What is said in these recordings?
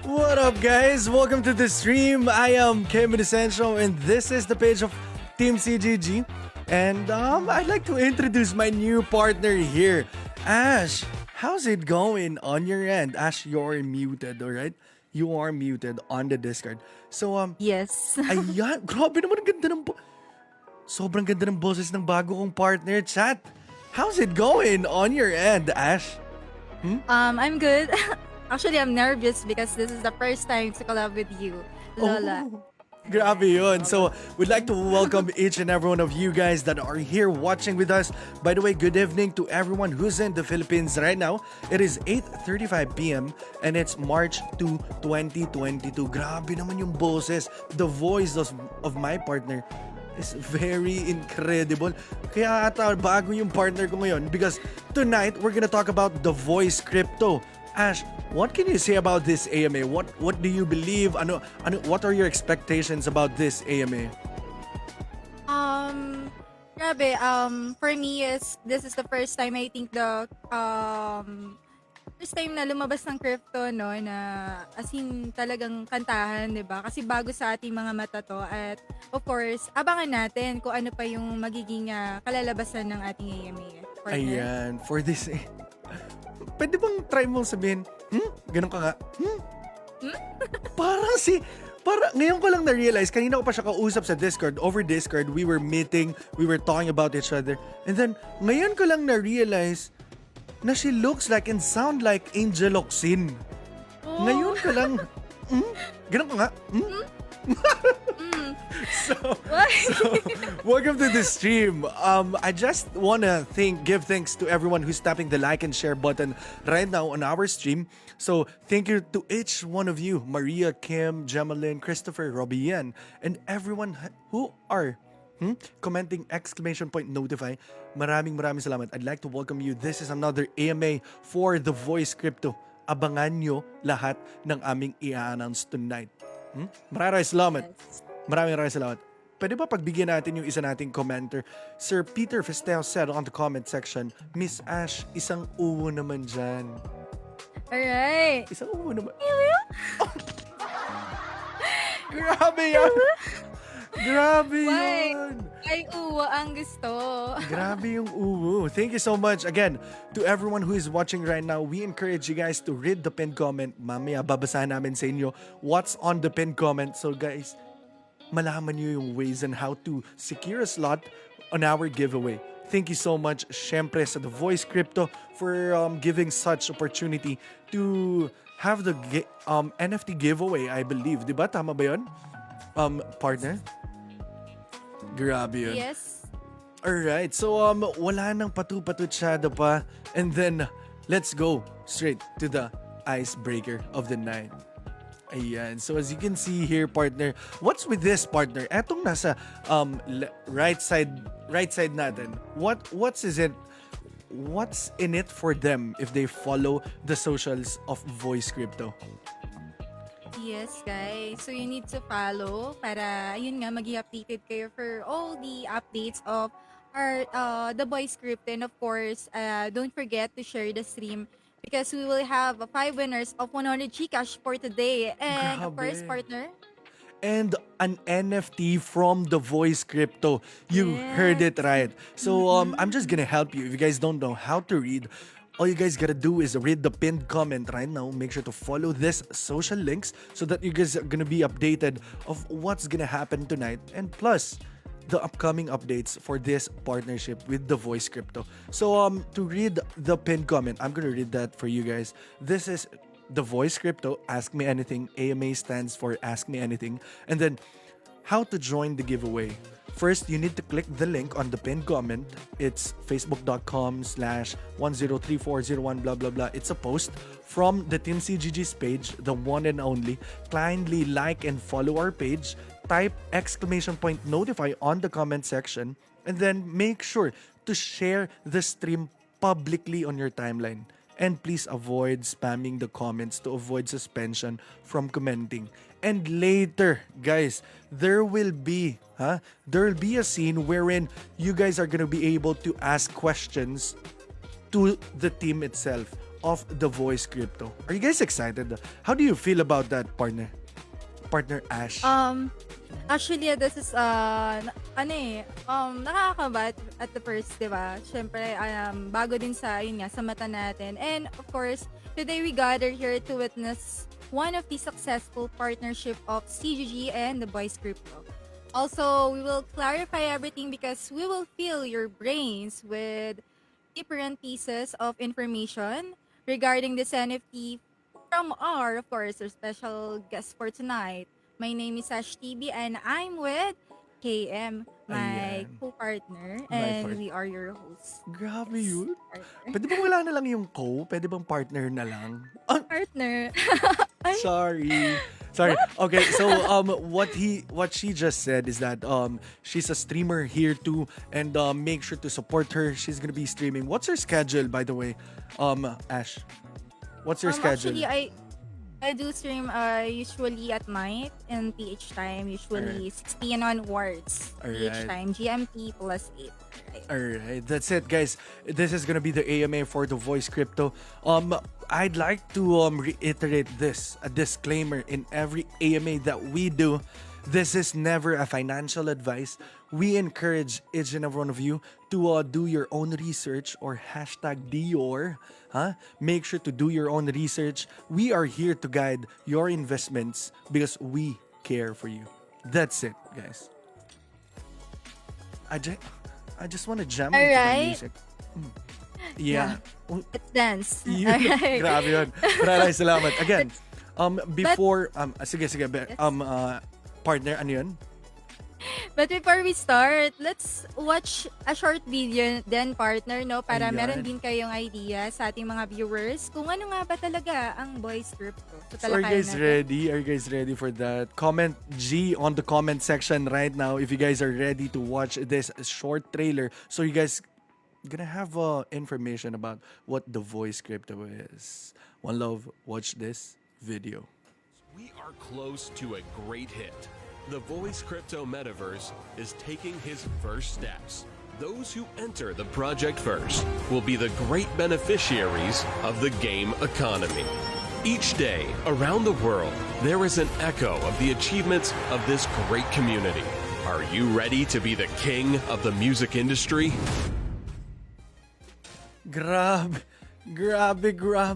What up, guys? Welcome to the stream. I am Kim Essential, and this is the page of Team CGG. And I'd like to introduce my new partner here, Ash. How's it going on your end? Ash, you're muted, alright? You are muted on the Discord. So, Yes. ayan. Grabe naman, ang ganda ng... Sobrang ganda ng boses ng bago kong partner, chat. How's it going on your end, Ash? I'm good. Actually, I'm nervous because this is the first time to collab with you, Lola. Oh, grabe yun. So, we'd like to welcome each and every one of you guys that are here watching with us. By the way, good evening to everyone who's in the Philippines right now. It is 8:35 p.m. and it's March 2, 2022. Grabe naman yung boses. The voice of my partner is very incredible. Kaya ata bago yung partner ko ngayon because tonight we're gonna talk about the voice crypto. Ash, what can you say about this AMA? What do you believe? What are your expectations about this AMA? Grabe, for me, this is the first time I think first time na lumabas ng crypto, no, na as in talagang kantahan, 'di ba? Kasi bago sa ating mga mata to at of course, abangan natin kung ano pa yung magiging kalalabasan ng ating AMA. Partner. Ayan, for this pwede bang try mong sabihin, ganun ka nga, Parang ngayon ko lang na-realize, kanina ko pa siya kausap sa Discord, over Discord, we were meeting, we were talking about each other, and then, ngayon ko lang na-realize, na she looks like and sound like Angel Oxin. Oh. Ngayon ko lang, ganun ka nga, So, welcome to the stream. I just wanna give thanks to everyone who's tapping the like and share button right now on our stream. So, thank you to each one of you, Maria, Kim, Gemaline, Christopher, Robbie-Yan, and everyone who are commenting !notify. Maraming salamat. I'd like to welcome you. This is another AMA for The Voice Crypto. Abangan nyo lahat ng aming i-announce tonight. Maraming salamat. Yes. Maraming salamat. Pwede ba pagbigyan natin yung isa nating commenter? Sir Peter Festeo said on the comment section, Miss Ash, isang uwo naman dyan. Alright. Isang uwo naman. Grabe yan. Grabe yun. Ay, uwa ang gusto. Grabe yung uwo. Thank you so much. Again, to everyone who is watching right now, we encourage you guys to read the pinned comment. Mamaya, babasahin namin sa inyo what's on the pinned comment. So guys, malaman nyo yung ways and how to secure a slot on our giveaway. Thank you so much, syempre, sa The Voice Crypto for giving such opportunity to have the NFT giveaway, I believe. Diba? Tama ba yun? Partner? Grabe yun. Yes. Alright, so wala nang patu-patutsada pa. And then, let's go straight to the icebreaker of the night. Ayan. So as you can see here, partner, what's with this, partner? Etong nasa right side natin. What's in it for them if they follow the socials of Voice Crypto? Yes, guys. So you need to follow para yun nga maging updated kayo for all the updates of our the Voice Crypto, and of course, don't forget to share the stream because we will have 5 winners of 100 Gcash for today. And of course, partner, and an NFT from The Voice Crypto. You heard it right. So I'm just gonna help you. If you guys don't know how to read, all you guys gotta do is read the pinned comment right now. Make sure to follow this social links so that you guys are gonna be updated of what's gonna happen tonight, and plus the upcoming updates for this partnership with The Voice Crypto. So to read the pinned comment, I'm gonna read that for you guys. This is The Voice Crypto, Ask Me Anything. AMA stands for Ask Me Anything. And then, how to join the giveaway. First, you need to click the link on the pinned comment. It's facebook.com/103401 blah blah blah. It's a post from the Team CGG's page, the one and only. Kindly like and follow our page. Type !notify on the comment section, and then make sure to share the stream publicly on your timeline. And please avoid spamming the comments to avoid suspension from commenting. And later, guys, there will be a scene wherein you guys are gonna be able to ask questions to the team itself of the voice crypto. Are you guys excited? How do you feel about that, partner? Partner Ash. Actually, this is, nakakakabat at the first, di ba? Siyempre, bago din sa, yun nga, sa mata natin. And, of course, today we gather here to witness one of the successful partnership of CGG and the Voice Crypto. Also, we will clarify everything because we will fill your brains with different pieces of information regarding this NFT from our, of course, our special guest for tonight. My name is Ash TB and I'm with KM, my Ayan. co-partner, My and part. we are your hosts. Grabe yun. Partner. Pwede bang wala na lang yung co? Pwede bang partner na lang? Partner. Ay, Sorry. Sorry. Okay, so what she just said is that she's a streamer here too, and make sure to support her. She's gonna be streaming. What's her schedule, by the way? Ash. What's your schedule? actually, I do stream usually at night in PH time, usually 6 p.m. onwards. PH Alright. time, GMT plus 8. Right. Alright, that's it, guys. This is gonna be the AMA for the voice crypto. I'd like to reiterate this, a disclaimer in every AMA that we do. This is never a financial advice. We encourage each and every one of you to do your own research or hashtag Dior. Make sure to do your own research. We are here to guide your investments because we care for you. That's it, guys. I just want to jam into the Alright. music. Yeah. Let's dance. Yun. Alright. Grabe yun. Maraming salamat. Again, before, sige, partner, ano yun? But before we start, let's watch a short video then, partner, no? Para Ayan. meron din kayong idea sa ating mga viewers kung ano nga ba talaga ang voice crypto. So are you guys ready? Are you guys ready for that? Comment G on the comment section right now if you guys are ready to watch this short trailer. So you guys gonna have information about what the voice crypto is. One love, watch this video. We are close to a great hit. The Voice Crypto Metaverse is taking his first steps. Those who enter the project first will be the great beneficiaries of the game economy. Each day, around the world, there is an echo of the achievements of this great community. Are you ready to be the king of the music industry? Grabe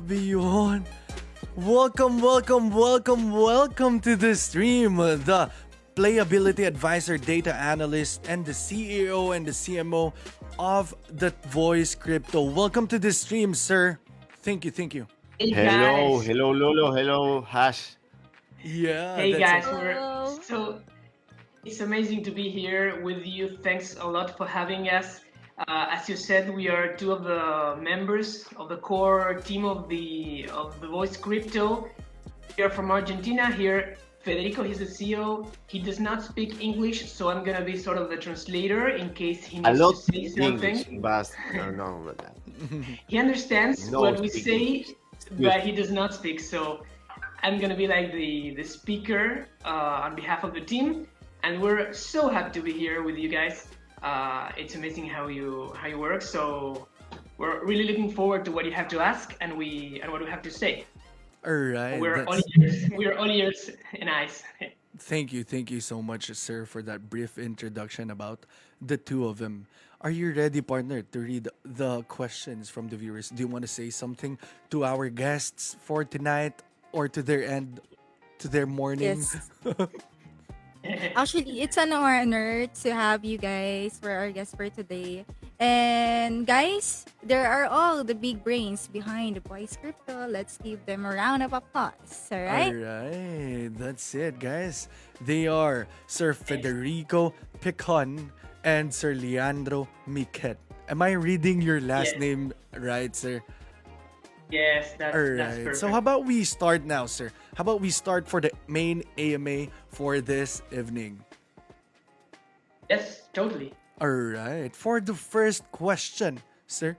yun. Welcome to the stream. The Playability Advisor, Data Analyst, and the CEO and the CMO of the Voice Crypto. Welcome to the stream, sir. Thank you. Hey Hello, guys. hello Lolo, hello Hash. Yeah. Hey that's guys, it. Hello. it's amazing to be here with you. Thanks a lot for having us. As you said, we are two of the members of the core team of the Voice Crypto. We are from Argentina here. Federico, he's the CEO. He does not speak English, so I'm gonna be sort of the translator in case he A needs lot to say something. English, but no, not that. He understands No what we speak say, English. but he does not speak. So I'm gonna be like the speaker on behalf of the team, and we're so happy to be here with you guys. It's amazing how you work. So we're really looking forward to what you have to ask and what we have to say. All right. We're all that's- ears. We're all ears and eyes. Thank you so much, sir, for that brief introduction about the two of them. Are you ready, partner, to read the questions from the viewers? Do you want to say something to our guests for tonight or to their morning? Yes. Actually, it's an honor to have you guys for our guest for today. And guys, there are all the big brains behind the Voice Crypto. Let's give them a round of applause. All right? Alright, that's it, guys. They are Sir Federico Picon and Sir Leandro Miquet. Am I reading your last Yes. name right, sir? Yes, that's Alright, perfect. so how about we start now, sir? How about we start for the main AMA for this evening? Yes, totally. Alright, for the first question, sir,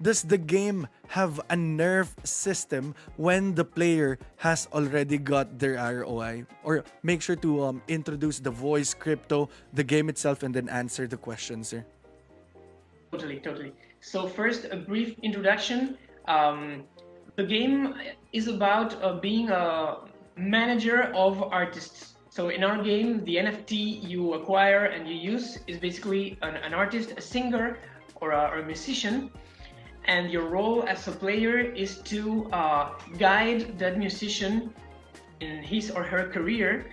does the game have a nerf system when the player has already got their ROI? Or make sure to introduce the voice crypto, the game itself, and then answer the question, sir. Totally. So first, a brief introduction. The game is about being a manager of artists. So in our game, the NFT you acquire and you use is basically an artist, a singer, or a musician. And your role as a player is to guide that musician in his or her career.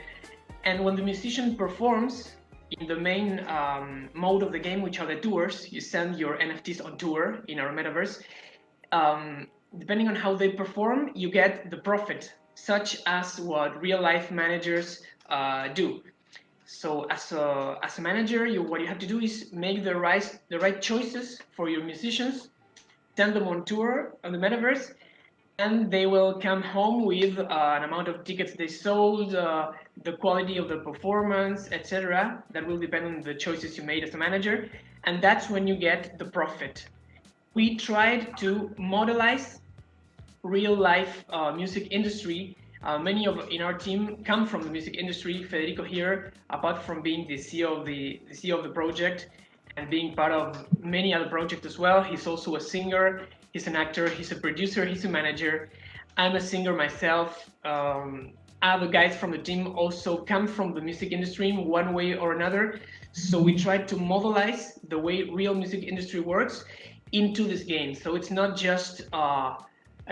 And when the musician performs in the main mode of the game, which are the tours, you send your NFTs on tour in our metaverse. Depending on how they perform, you get the profit, such as what real life managers do. So as a manager, what you have to do is make the right choices for your musicians, send them on tour on the metaverse, and they will come home with an amount of tickets they sold, the quality of the performance, etc. That will depend on the choices you made as a manager, and that's when you get the profit. We tried to modelize real life music industry. Many in our team come from the music industry. Federico here, apart from being the CEO of the project and being part of many other projects as well, he's also a singer, he's an actor, he's a producer, he's a manager. I'm a singer myself. Other guys from the team also come from the music industry in one way or another. So we tried to modelize the way real music industry works into this game. So it's not just a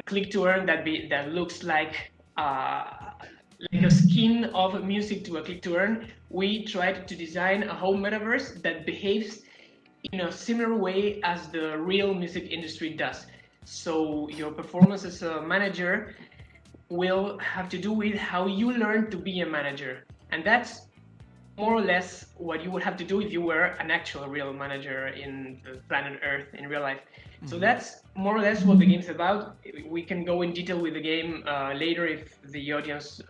click to earn that looks like a skin of music to a click to earn. We tried to design a whole metaverse that behaves in a similar way as the real music industry does. So your performance as a manager will have to do with how you learn to be a manager. And that's more or less what you would have to do if you were an actual real manager in the planet Earth in real life. So that's more or less what the game's about. We can go in detail with the game later if the audience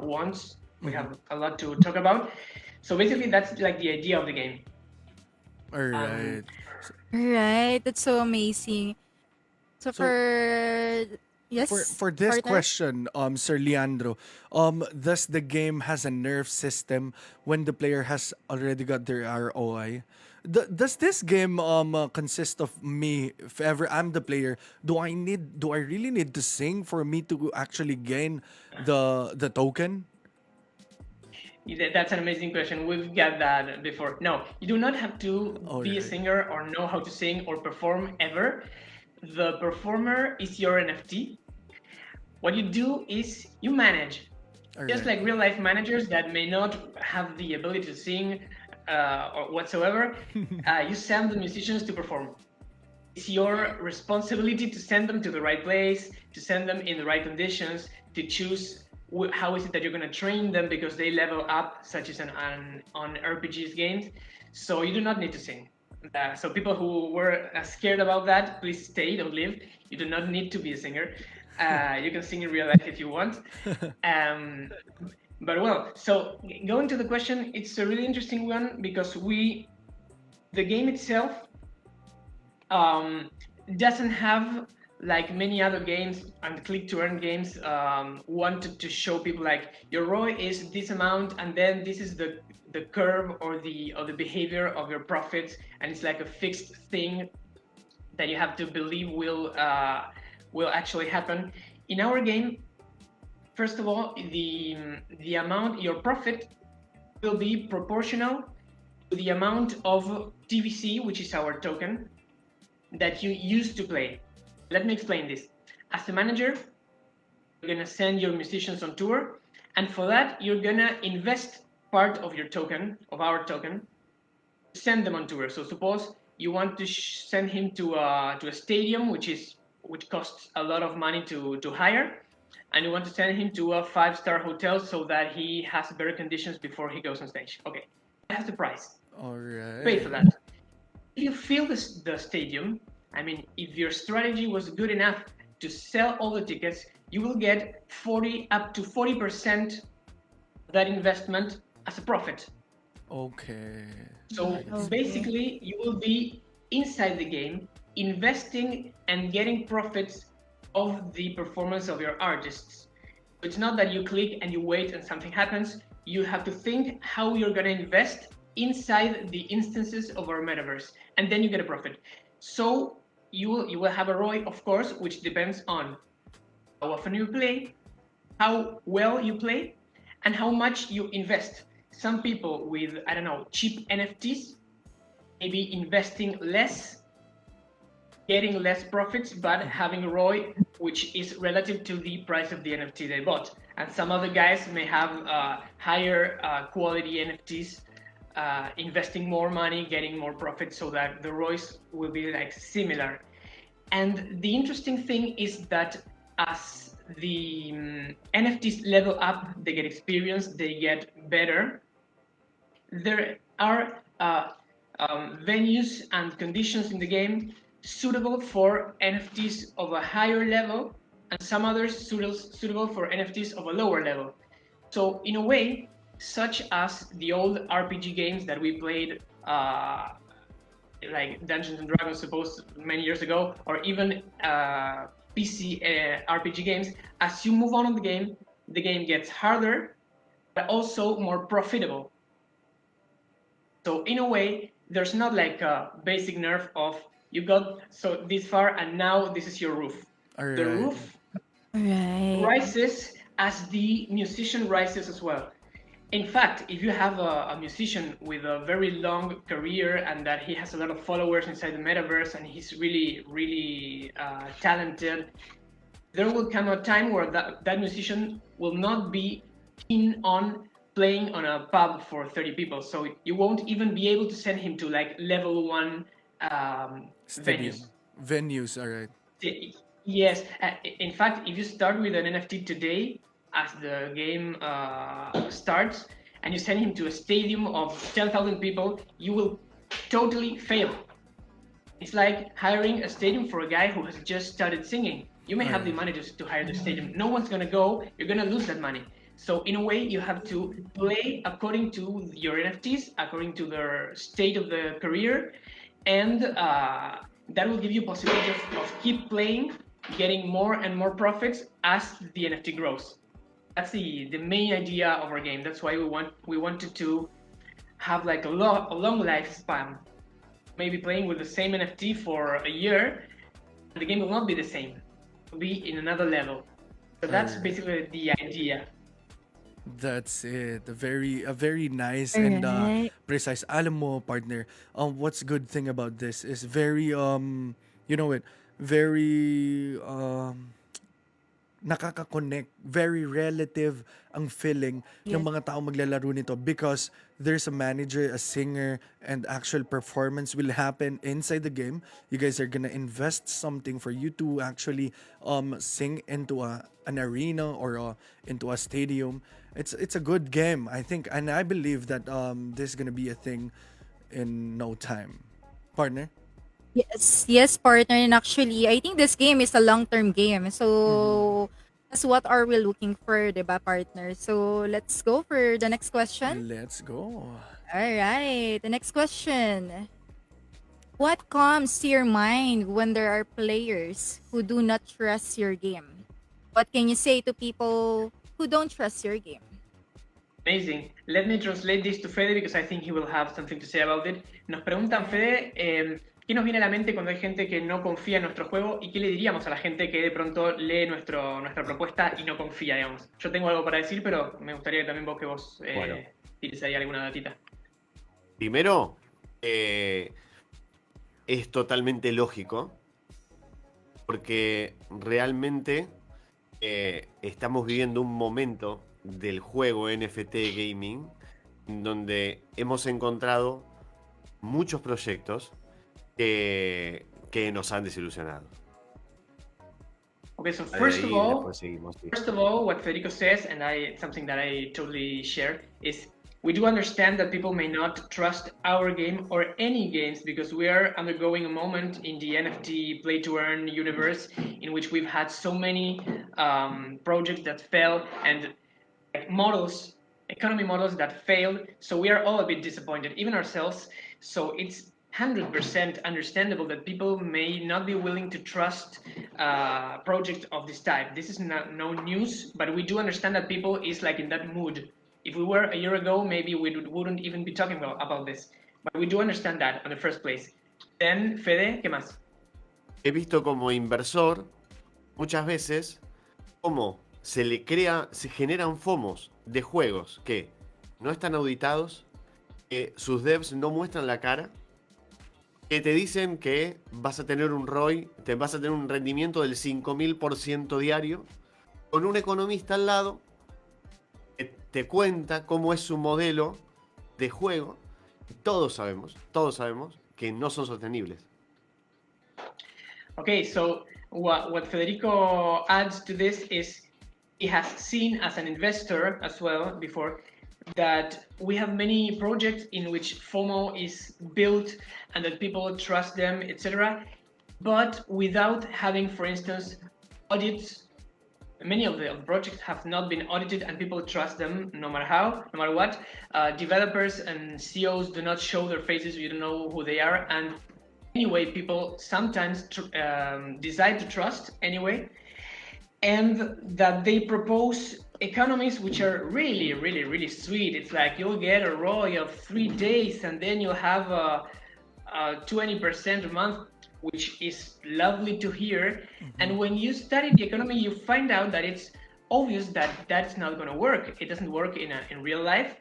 wants. We have a lot to talk about. So basically, that's like the idea of the game. All right. Right. That's so amazing. So So yes, for this that? question, Sir Leandro, does the game has a nerf system when the player has already got their ROI? Does this game consist of me? If ever I'm the player, do I really need to sing for me to actually gain the token? That's an amazing question. We've got that before. No, you do not have to be a Alright. singer or know how to sing or perform ever. The performer is your NFT. What you do is you manage. Just like real life managers that may not have the ability to sing or whatsoever, you send the musicians to perform. It's your responsibility to send them to the right place, to send them in the right conditions, to choose how is it that you're going to train them because they level up, such as on RPGs games. So you do not need to sing. So people who were scared about that, please stay, don't leave. You do not need to be a singer. You can sing in real life if you want. But well, so going to the question, it's a really interesting one because the game itself doesn't have, like many other games and click to earn games, wanted to show people like your ROI is this amount and then this is the curve or the behavior of your profits, and it's like a fixed thing that you have to believe will actually happen. In our game, first of all, the amount, your profit will be proportional to the amount of TVC, which is our token, that you use to play. Let me explain this. As a manager, you're gonna send your musicians on tour, and for that, you're gonna invest part of your token, of our token, send them on tour. So suppose you want to send him to a stadium, which costs a lot of money to hire, and you want to send him to a 5-star hotel so that he has better conditions before he goes on stage. Okay, that's the price. Alright. Pay for that. If you fill the stadium, I mean, if your strategy was good enough to sell all the tickets, you will get 40% that investment as a profit. Okay. So basically, you will be inside the game, investing and getting profits of the performance of your artists. It's not that you click and you wait and something happens. You have to think how you're going to invest inside the instances of our metaverse, and then you get a profit. So you will have a ROI, of course, which depends on how often you play, how well you play, and how much you invest. Some people with, I don't know, cheap NFTs, maybe investing less, getting less profits, but having a ROI which is relative to the price of the NFT they bought. And some other guys may have higher quality NFTs, investing more money, getting more profits, so that the ROIs will be like similar. And the interesting thing is that as the NFTs level up, they get experience, they get better. There are venues and conditions in the game suitable for NFTs of a higher level, and some others suitable for NFTs of a lower level. So in a way, such as the old RPG games that we played, like Dungeons and Dragons, supposed many years ago, or even PC RPG games, as you move on in the game gets harder, but also more profitable. So in a way, there's not like a basic nerf of you got so this far and now this is your roof. All The right. roof Right. rises as the musician rises as well. In fact, if you have a musician with a very long career and that he has a lot of followers inside the metaverse and he's really, really talented, there will come a time where that musician will not be keen on playing on a pub for 30 people. So you won't even be able to send him to like level 1 Stadium. venues. Venues, all right. Yes. In fact, if you start with an NFT today, as the game starts, and you send him to a stadium of 10,000 people, you will totally fail. It's like hiring a stadium for a guy who has just started singing. You may have the money to hire the stadium. No one's going to go. You're going to lose that money. So in a way, you have to play according to your NFTs, according to their state of the career, and that will give you possibility of keep playing, getting more and more profits as the NFT grows. That's the main idea of our game. That's why we wanted to have like a long lifespan. Maybe playing with the same NFT for a year, the game will not be the same. It will be in another level. So that's basically the idea. That's it. A very nice and Alright. precise. Alam mo, partner, what's good thing about this is very you know it, very nakaka-connect, very relative ang feeling ng Yes. mga tao maglalaro nito because there's a manager, a singer, and actual performance will happen inside the game. You guys are gonna invest something for you to actually sing into an arena or into a stadium. It's a good game, I think, and I believe that this is gonna be a thing in no time. Partner? Yes, partner. And actually, I think this game is a long-term game. So, that's what are we looking for, diba, partner? So, let's go for the next question. Let's go. All right, the next question. What comes to your mind when there are players who do not trust your game? What can you say to people who don't trust your game? Amazing. Let me translate this to Fede because I think he will have something to say about it. Nos preguntan, Fede, ¿qué nos viene a la mente cuando hay gente que no confía en nuestro juego? ¿Y qué le diríamos a la gente que de pronto lee nuestra propuesta y no confía, digamos? Yo tengo algo para decir, pero me gustaría también que vos Bueno. tires ahí alguna datita. Primero, es totalmente lógico, porque realmente estamos viviendo un momento del juego NFT gaming en donde hemos encontrado muchos proyectos que nos han desilusionado. Okay, so Ahí first of all, después seguimos, sí. what Federico says, and something that I totally share, is we do understand that people may not trust our game or any games because we are undergoing a moment in the NFT play to earn universe in which we've had so many projects that fell and economy models that failed. So we are all a bit disappointed, even ourselves. So it's 100% understandable that people may not be willing to trust projects of this type. This is no news, but we do understand that people is like in that mood. If we were a year ago, maybe we wouldn't even be talking about this. But we do understand that in the first place. Then, Fede, ¿qué más? He visto como inversor muchas veces cómo se generan FOMOs de juegos que no están auditados, que sus devs no muestran la cara, que te dicen que vas a tener un ROI, te vas a tener un rendimiento del 5000% diario, con un economista al lado que te cuenta cómo es su modelo de juego. Todos sabemos que no son sostenibles. Okay, so what Federico adds to this is he has seen as an investor as well before that we have many projects in which FOMO is built and that people trust them, etc. But without having, for instance, audits. Many of the projects have not been audited and people trust them no matter how, no matter what. Developers and CEOs do not show their faces, you don't know who they are. And anyway, people sometimes decide to trust anyway. And that they propose economies which are really, really, really sweet. It's like you'll get a ROI of 3 days and then you'll have a 20% a month, which is lovely to hear. And when you study the economy, you find out that it's obvious that that's not going to work. It doesn't work in real life.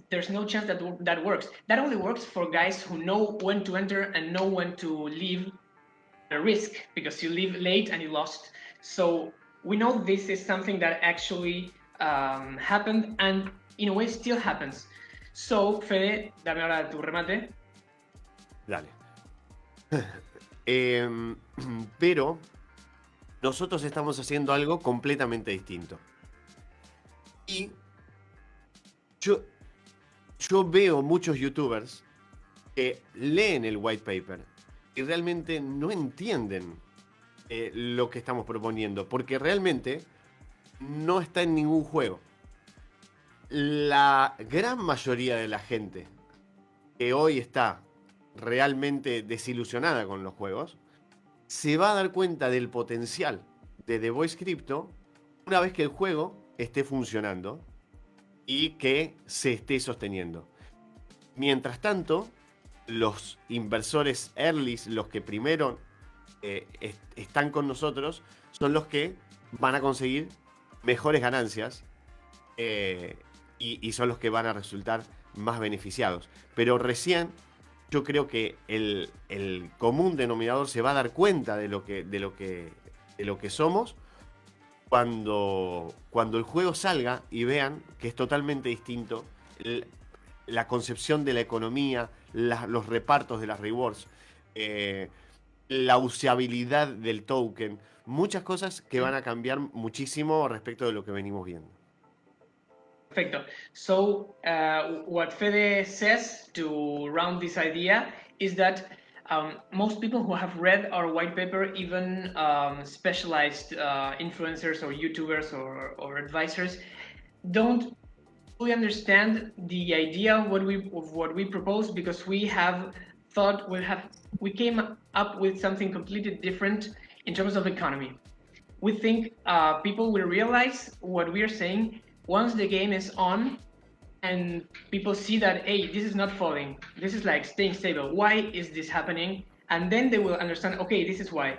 There's no chance that that works. That only works for guys who know when to enter and know when to leave a risk, because you leave late and you lost. So we know this is something that actually happened and in a way still happens. So, Fede, dame ahora tu remate. Dale. Pero nosotros estamos haciendo algo completamente distinto. Y yo veo muchos youtubers que leen el white paper y realmente no entienden lo que estamos proponiendo, porque realmente no está en ningún juego. La gran mayoría de la gente que hoy está realmente desilusionada con los juegos, se va a dar cuenta del potencial de The Voice Crypto una vez que el juego esté funcionando y que se esté sosteniendo. Mientras tanto, los inversores earlys, los que primero están con nosotros, son los que van a conseguir mejores ganancias y son los que van a resultar más beneficiados. Pero recién yo creo que el común denominador se va a dar cuenta de lo que somos cuando el juego salga y vean que es totalmente distinto la concepción de la economía, los repartos de las rewards, la usabilidad del token, muchas cosas que van a cambiar muchísimo respecto de lo que venimos viendo. Perfecto. So what Fede says to round this idea is that most people who have read our white paper, even specialized influencers or YouTubers or advisors, don't fully understand the idea of what we propose, because we have thought we came up with something completely different in terms of economy. We think people will realize what we are saying once the game is on and people see that, hey, this is not falling, this is like staying stable, why is this happening? And then they will understand, okay, this is why.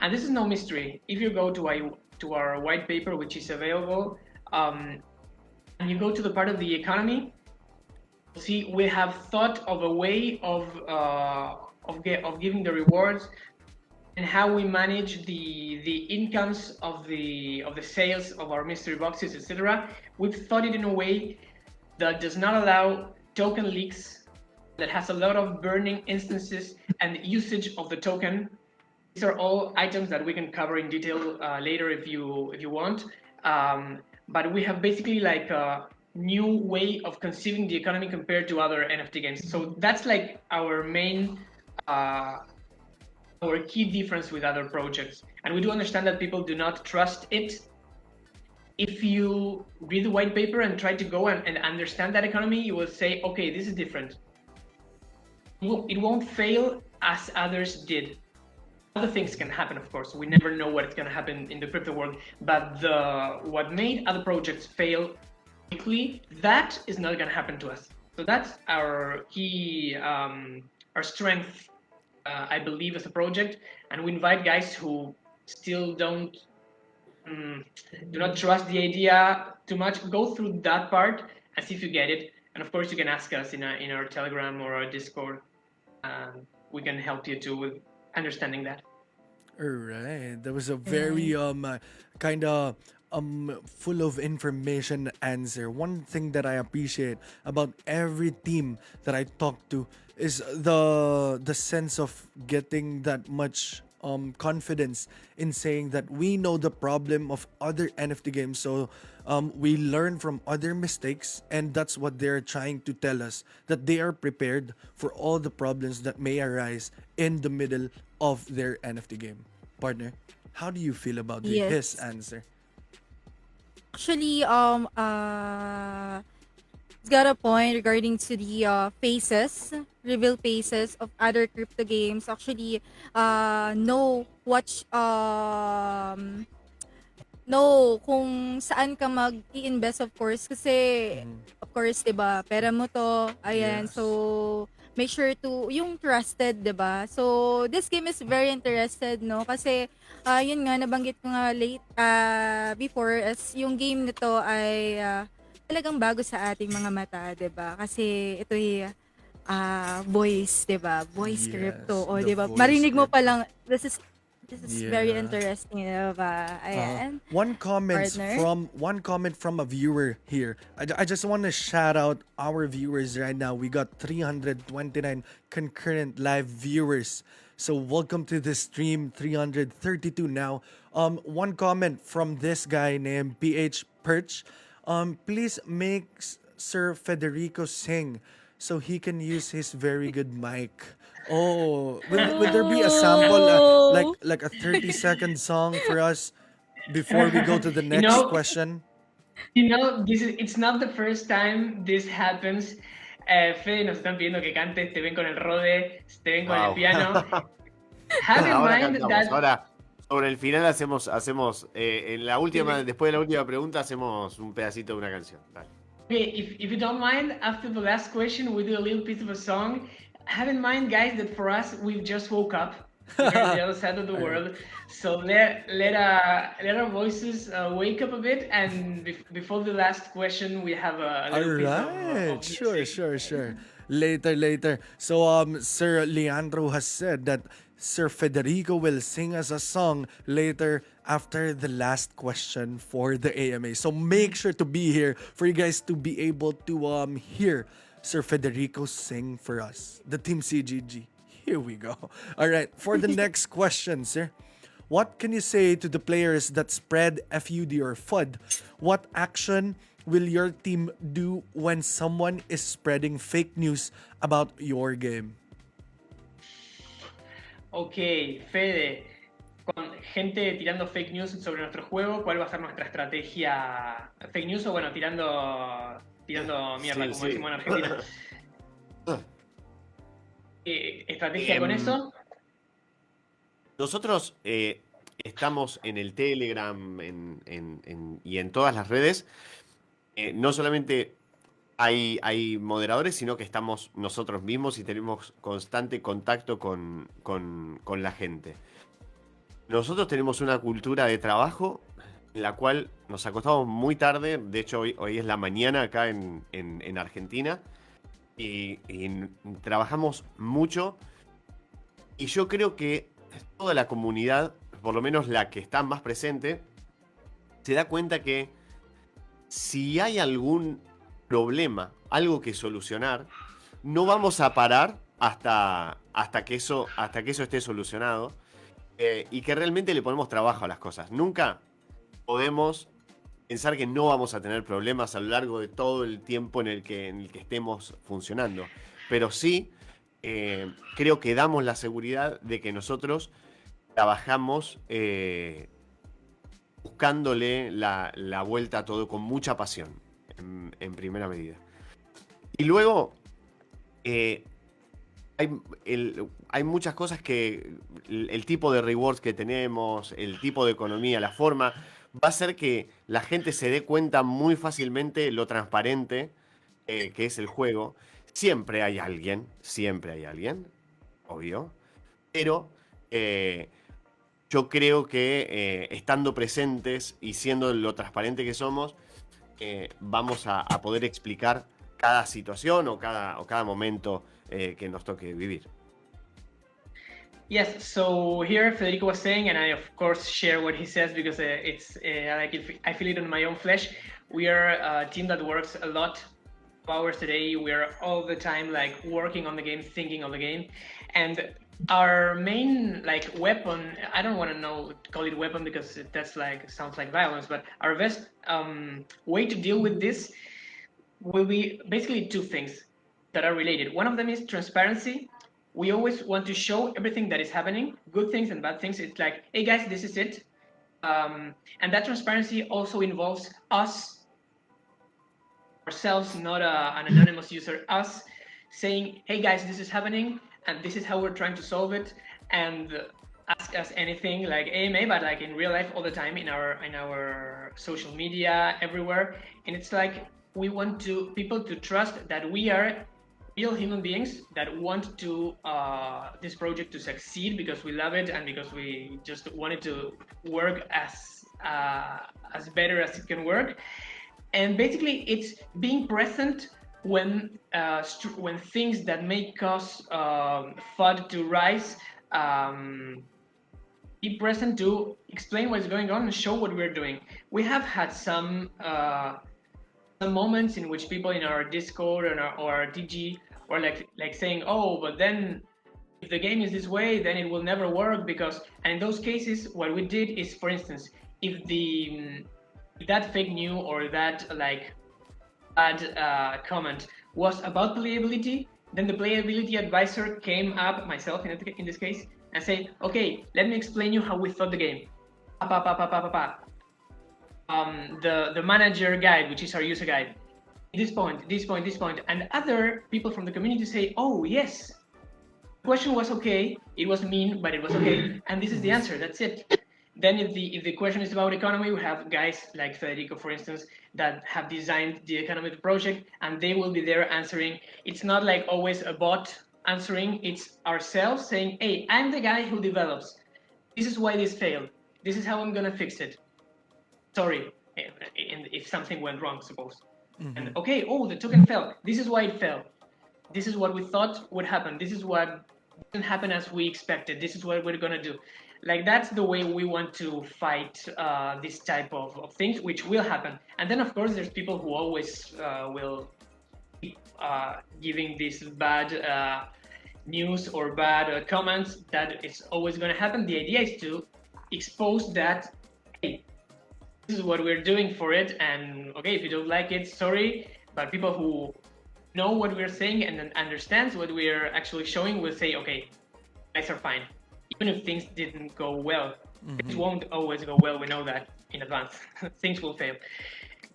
And this is no mystery. If you go to our white paper, which is available, and you go to the part of the economy, see, we have thought of a way of giving the rewards and how we manage the incomes of the sales of our mystery boxes, etc. We've thought it in a way that does not allow token leaks, that has a lot of burning instances and usage of the token. These are all items that we can cover in detail later if you want. But we have basically like a new way of conceiving the economy compared to other NFT games. So that's like our main our key difference with other projects. And we do understand that people do not trust it. If you read the white paper and try to go and understand that economy, you will say, okay, this is different. It won't fail as others did. Other things can happen, of course. We never know what's going to happen in the crypto world. But what made other projects fail quickly, that is not going to happen to us. So that's our key, our strength, I believe, as a project. And we invite guys who still don't mm, do not trust the idea too much. Go through that part and see if you get it. And of course, you can ask us in our Telegram or our Discord. We can help you too with understanding that. Alright, that was a Right. very kind of full of information answer. One thing that I appreciate about every team that I talk to is the sense of getting that much confidence in saying that we know the problem of other NFT games, so we learn from other mistakes, and that's what they're trying to tell us, that they are prepared for all the problems that may arise in the middle of their NFT game. Partner, how do you feel about his Yes. answer? Actually, it's got a point regarding to the faces, reveal faces of other crypto games. Actually, know watch know kung saan ka mag-i-invest, of course, kasi Mhm. of course 'di ba pera mo to, ayan, Yes. so make sure to yung trusted, 'di ba? So this game is very interested, no, kasi yun nga nabanggit ko nga before, as yung game nito ay talagang bago sa ating mga mata, 'di ba? Kasi ito'y voice, 'di ba? Voice crypto, Yes, o the 'di ba? voice Marinig mo pa crypto. lang, this is very Yeah. interesting, 'di ba? Ayan, partner. One comment from a viewer here. I just want to shout out our viewers right now. We got 329 concurrent live viewers. So welcome to the stream. 332 now. One comment from this guy named PH Perch. Please make Sir Federico sing so he can use his very good mic. Oh, will there be a sample, Oh. like a 30-second song for us before we go to the you next know, question? it's not the first time this happens. Fede, nos están pidiendo que cantes, te ven con el rode, te ven con el Wow. piano. Have in Ahora mind cantamos. that Ahora, sobre el final hacemos en la última, okay, después de la última pregunta, hacemos un pedacito de una canción. Dale. if you don't mind, after the last question, we do a little piece of a song. Have in mind, guys, that for us, we've just woke up. We're in the other side of the All right. world, so let our voices wake up a bit. And before the last question, we have a All little piece right. of Sure, music. sure, sure. Later. So Sir Leandro has said that Sir Federico will sing us a song later after the last question for the AMA. So make sure to be here for you guys to be able to hear Sir Federico sing for us. The Team CGG. Here we go. All right, for the next question, sir. What can you say to the players that spread FUD or FUD? What action will your team do when someone is spreading fake news about your game? Ok, Fede, con gente tirando fake news sobre nuestro juego, ¿cuál va a ser nuestra estrategia? Fake news o bueno, tirando mierda, Sí, como sí. decimos en Argentina. ¿Estrategia con Em, eso? Nosotros estamos en el Telegram y en todas las redes. No solamente hay moderadores, sino que estamos nosotros mismos y tenemos constante contacto con la gente. Nosotros tenemos una cultura de trabajo en la cual nos acostamos muy tarde. De hecho, hoy es la mañana acá en Argentina. Y trabajamos mucho. Y yo creo que toda la comunidad, por lo menos la que está más presente, se da cuenta que si hay algún problema, algo que solucionar, no vamos a parar hasta que eso esté solucionado, y que realmente le ponemos trabajo a las cosas. Nunca podemos pensar que no vamos a tener problemas a lo largo de todo el tiempo en el que estemos funcionando. Pero sí, creo que damos la seguridad de que nosotros trabajamos buscándole la vuelta a todo con mucha pasión, en primera medida. Y luego, eh, hay muchas cosas que el tipo de rewards que tenemos, el tipo de economía, la forma, va a hacer que la gente se dé cuenta muy fácilmente lo transparente que es el juego. Siempre hay alguien, obvio, pero yo creo que estando presentes y siendo lo transparente que somos, vamos a poder explicar cada situación o cada momento que nos toque vivir. Yes, so here Federico was saying, and I of course share what he says because it's like if I feel it on my own flesh. We are a team that works a lot of hours a day. We are all the time like working on the game, thinking of the game, and our main like weapon. I don't want to call it weapon because that's like sounds like violence, but our best way to deal with this will be basically two things that are related. One of them is transparency. We always want to show everything that is happening, good things and bad things. It's like, hey guys, this is it. And that transparency also involves us, ourselves, not an anonymous user, us saying, hey guys, this is happening and this is how we're trying to solve it. And ask us anything like AMA, but like in real life all the time in our social media, everywhere. And it's like, we want people to trust that we are real human beings that want to this project to succeed because we love it and because we just want it to work as better as it can work. And basically, it's being present when things that may cause FUD to rise. Be present to explain what's going on and show what we're doing. We have had some moments in which people in our Discord or our DG were like saying, oh, but then if the game is this way, then it will never work because. And in those cases, what we did is, for instance, if that fake news or that like bad comment was about playability, then the playability advisor came up, myself in this case, and say, okay, let me explain you how we thought the game. The manager guide, which is our user guide, this point, and other people from the community say, oh yes, the question was okay, it was mean, but it was okay, and this is the answer, that's it. Then if the question is about economy, we have guys like Federico, for instance, that have designed the economy of the project, and they will be there answering. It's not like always a bot answering, it's ourselves saying, hey, I'm the guy who develops. This is why this failed. This is how I'm gonna fix it. Sorry if something went wrong, suppose. Mm-hmm. And okay, oh, the token fell. This is why it fell. This is what we thought would happen. This is what didn't happen as we expected. This is what we're gonna do. Like that's the way we want to fight this type of things, which will happen. And then of course there's people who always will keep giving this bad news or bad comments. That it's always gonna happen. The idea is to expose that, hey, this is what we're doing for it, and okay, if you don't like it, sorry, but people who know what we're saying and understands what we're actually showing will say, okay, guys are fine. Even if things didn't go well, Things won't always go well, we know that in advance. Things will fail.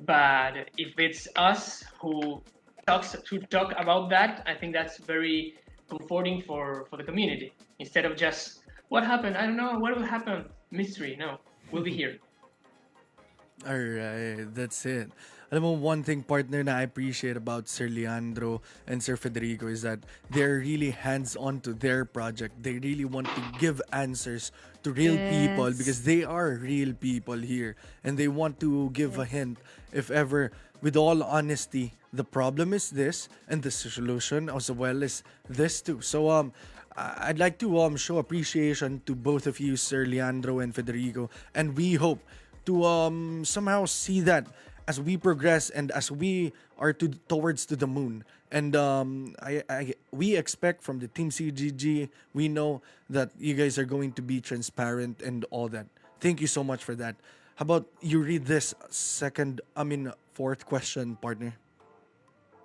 But if it's us who talk about that, I think that's very comforting for the community. Instead of just, what happened? I don't know, what will happen? Mystery, no, we'll be here. Alright, that's it. Alam mo, one thing, partner, na I appreciate about Sir Leandro and Sir Federico is that they're really hands-on to their project. They really want to give answers to real people because they are real people here. And they want to give a hint, if ever, with all honesty, the problem is this, and the solution as well is this too. So, I'd like to show appreciation to both of you, Sir Leandro and Federico, and we hope to somehow see that as we progress and as we are towards to the moon. And we expect from the Team CGG, we know that you guys are going to be transparent and all that. Thank you so much for that. How about you read this fourth question, partner?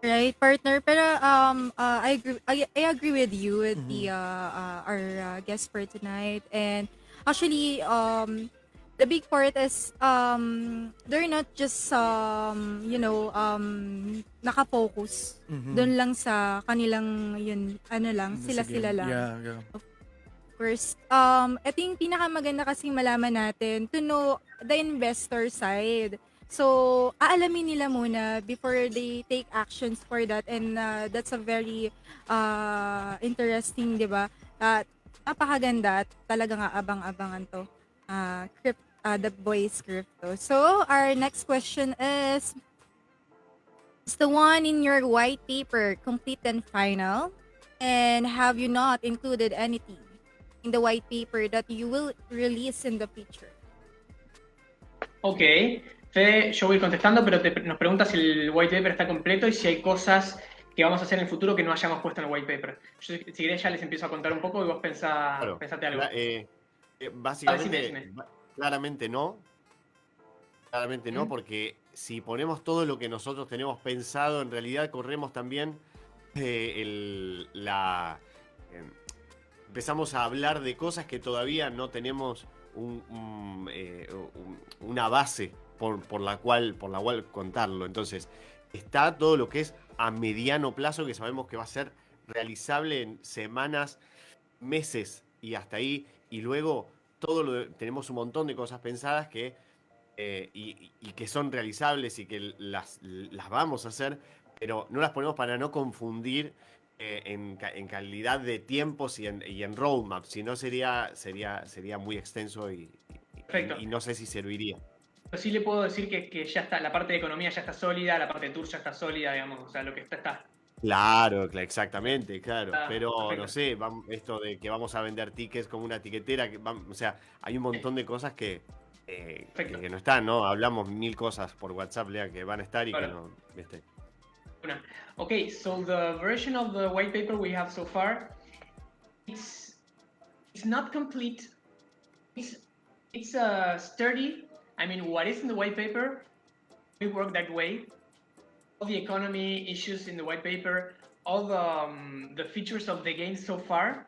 Right, partner. Pero I agree with you with the our guest for tonight. And actually the big part is they're not just nakafocus doon lang sa kanilang yun sila lang. Yeah. Of course, ito yung pinakamaganda kasing malaman natin to know the investor side. So, aalamin nila muna before they take actions for that, and that's a very interesting, 'di ba? Napakaganda at talaga nga abang-abangan to. the boys crypto. So our next question is the one in your white paper complete and final? And have you not included anything in the white paper that you will release in the future? Ok, Fede, yo voy contestando, pero nos pregunta si el white paper está completo y si hay cosas que vamos a hacer en el futuro que no hayamos puesto en el white paper. Yo, si querés, ya les empiezo a contar un poco y vos Claro. pensate algo. Básicamente, decime. claramente no. Claramente no, porque si ponemos todo lo que nosotros tenemos pensado, en realidad corremos también empezamos a hablar de cosas que todavía no tenemos una base por la cual contarlo. Entonces, está todo lo que es a mediano plazo, que sabemos que va a ser realizable en semanas, meses y hasta ahí. Y luego tenemos un montón de cosas pensadas que que son realizables y que las vamos a hacer, pero no las ponemos para no confundir en calidad de tiempos y en roadmap, si no sería muy extenso Perfecto. y no sé si serviría. Pero sí le puedo decir que ya está, la parte de economía ya está sólida, la parte de tour ya está sólida, digamos, o sea, lo que está. Claro, exactamente, claro. Pero perfecto. no sé, esto de que vamos a vender tickets como una tiquetera, o sea, hay un montón de cosas que no están, ¿no? Hablamos 1000 cosas por WhatsApp, Lea, que van a estar y que no. ¿Viste? Okay, so the version of the white paper we have so far, it's not complete. It's sturdy. I mean, what is in the white paper, we work that way. All the economy issues in the white paper, all the features of the game so far,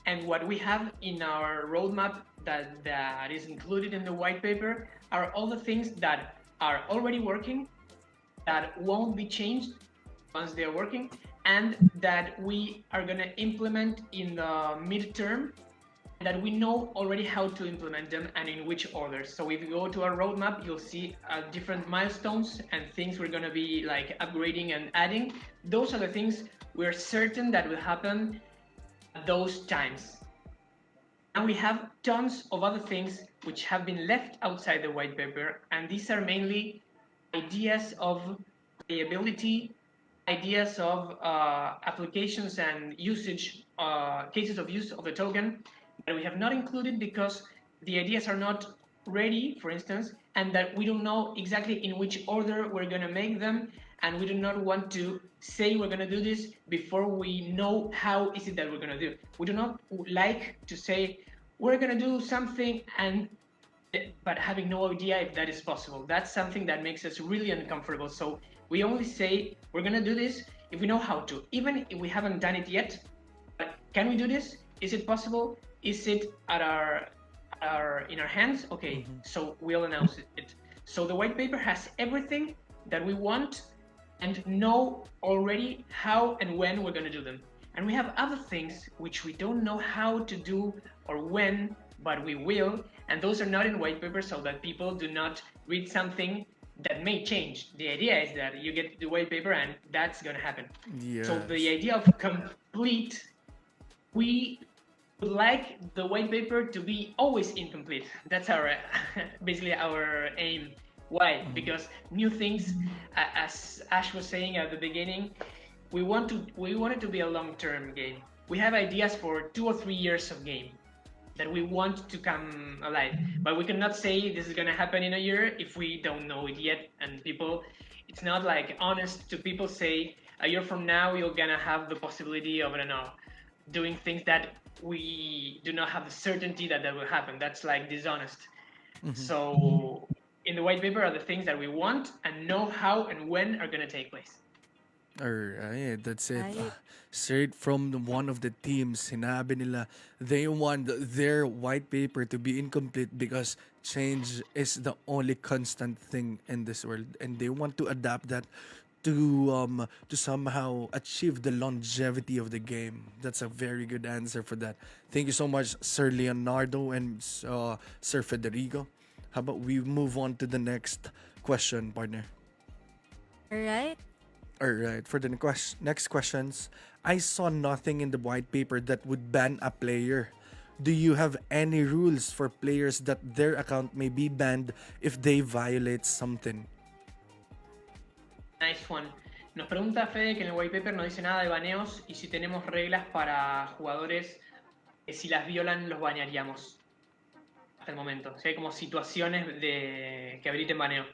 and what we have in our roadmap that is included in the white paper are all the things that are already working, that won't be changed once they're working, and that we are going to implement in the midterm, that we know already how to implement them and in which order. So if you go to our roadmap, you'll see different milestones and things we're going to be like upgrading and adding. Those are the things we're certain that will happen at those times. And we have tons of other things which have been left outside the white paper, and these are mainly ideas of playability, ideas of applications and usage, cases of use of the token that we have not included because the ideas are not ready, for instance, and that we don't know exactly in which order we're going to make them, and we do not want to say we're going to do this before we know how is it that we're going to do. We do not like to say we're going to do something but having no idea if that is possible. That's something that makes us really uncomfortable. So we only say we're going to do this if we know how to, even if we haven't done it yet. But can we do this? Is it possible? Is it in our hands? Okay, so we'll announce it. So the white paper has everything that we want and know already how and when we're going to do them. And we have other things which we don't know how to do or when, but we will. And those are not in white paper so that people do not read something that may change. The idea is that you get the white paper and that's going to happen. Yes. So the idea of complete, we would like the white paper to be always incomplete. That's our basically our aim. Why? Because new things, as Ash was saying at the beginning, we want it to be a long-term game. We have ideas for 2 or 3 years of game that we want to come alive, but we cannot say this is going to happen in a year if we don't know it yet. And people, it's not like honest to people say a year from now you're going to have the possibility of, I don't know, doing things that we do not have the certainty that will happen. That's like dishonest. So in the white paper are the things that we want and know how and when are going to take place. Alright, that's it. Right. Straight from one of the teams, sinabi nila they want their white paper to be incomplete because change is the only constant thing in this world, and they want to adapt that to somehow achieve the longevity of the game. That's a very good answer for that. Thank you so much, Sir Leonardo and Sir Federico. How about we move on to the next question, partner? All right. Alright, for the next questions, I saw nothing in the white paper that would ban a player do you have any rules for players that their account may be banned if they violate something? Nice one. Nos pregunta Fede que en el white paper no dice nada de baneos y si tenemos reglas para jugadores que si las violan los banearíamos. Hasta el momento. Si hay como situaciones que habiliten baneo.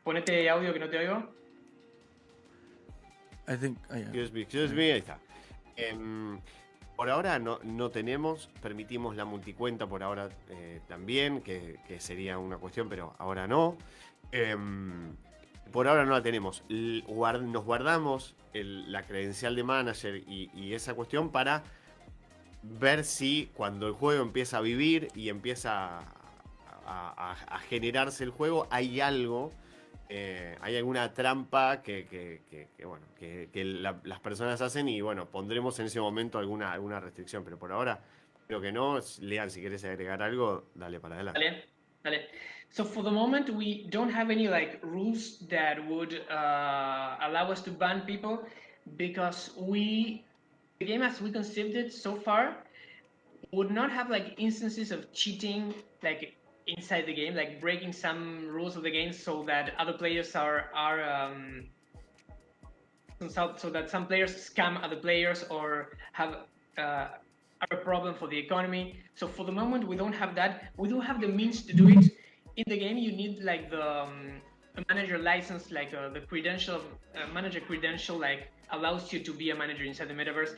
Ponete audio que no te oigo. I think Excuse me, ahí está. Por ahora no tenemos, permitimos la multicuenta por ahora también, que sería una cuestión, pero ahora no. Por ahora no la tenemos. Nos guardamos la credencial de manager y esa cuestión para ver si cuando el juego empieza a vivir y empieza a generarse el juego, hay algo. Hay alguna trampa que las personas hacen y bueno, pondremos en ese momento alguna restricción, pero por ahora creo que no. Lean, si quieres agregar algo, dale para adelante. Dale. So for the moment, we don't have any like rules that would allow us to ban people because the game as we conceived it so far would not have like instances of cheating like inside the game, like breaking some rules of the game so that other players so that some players scam other players or have a problem for the economy. So for the moment we don't have that. We do have the means to do it. In the game you need like the manager license, like the credential, manager credential, like allows you to be a manager inside the metaverse.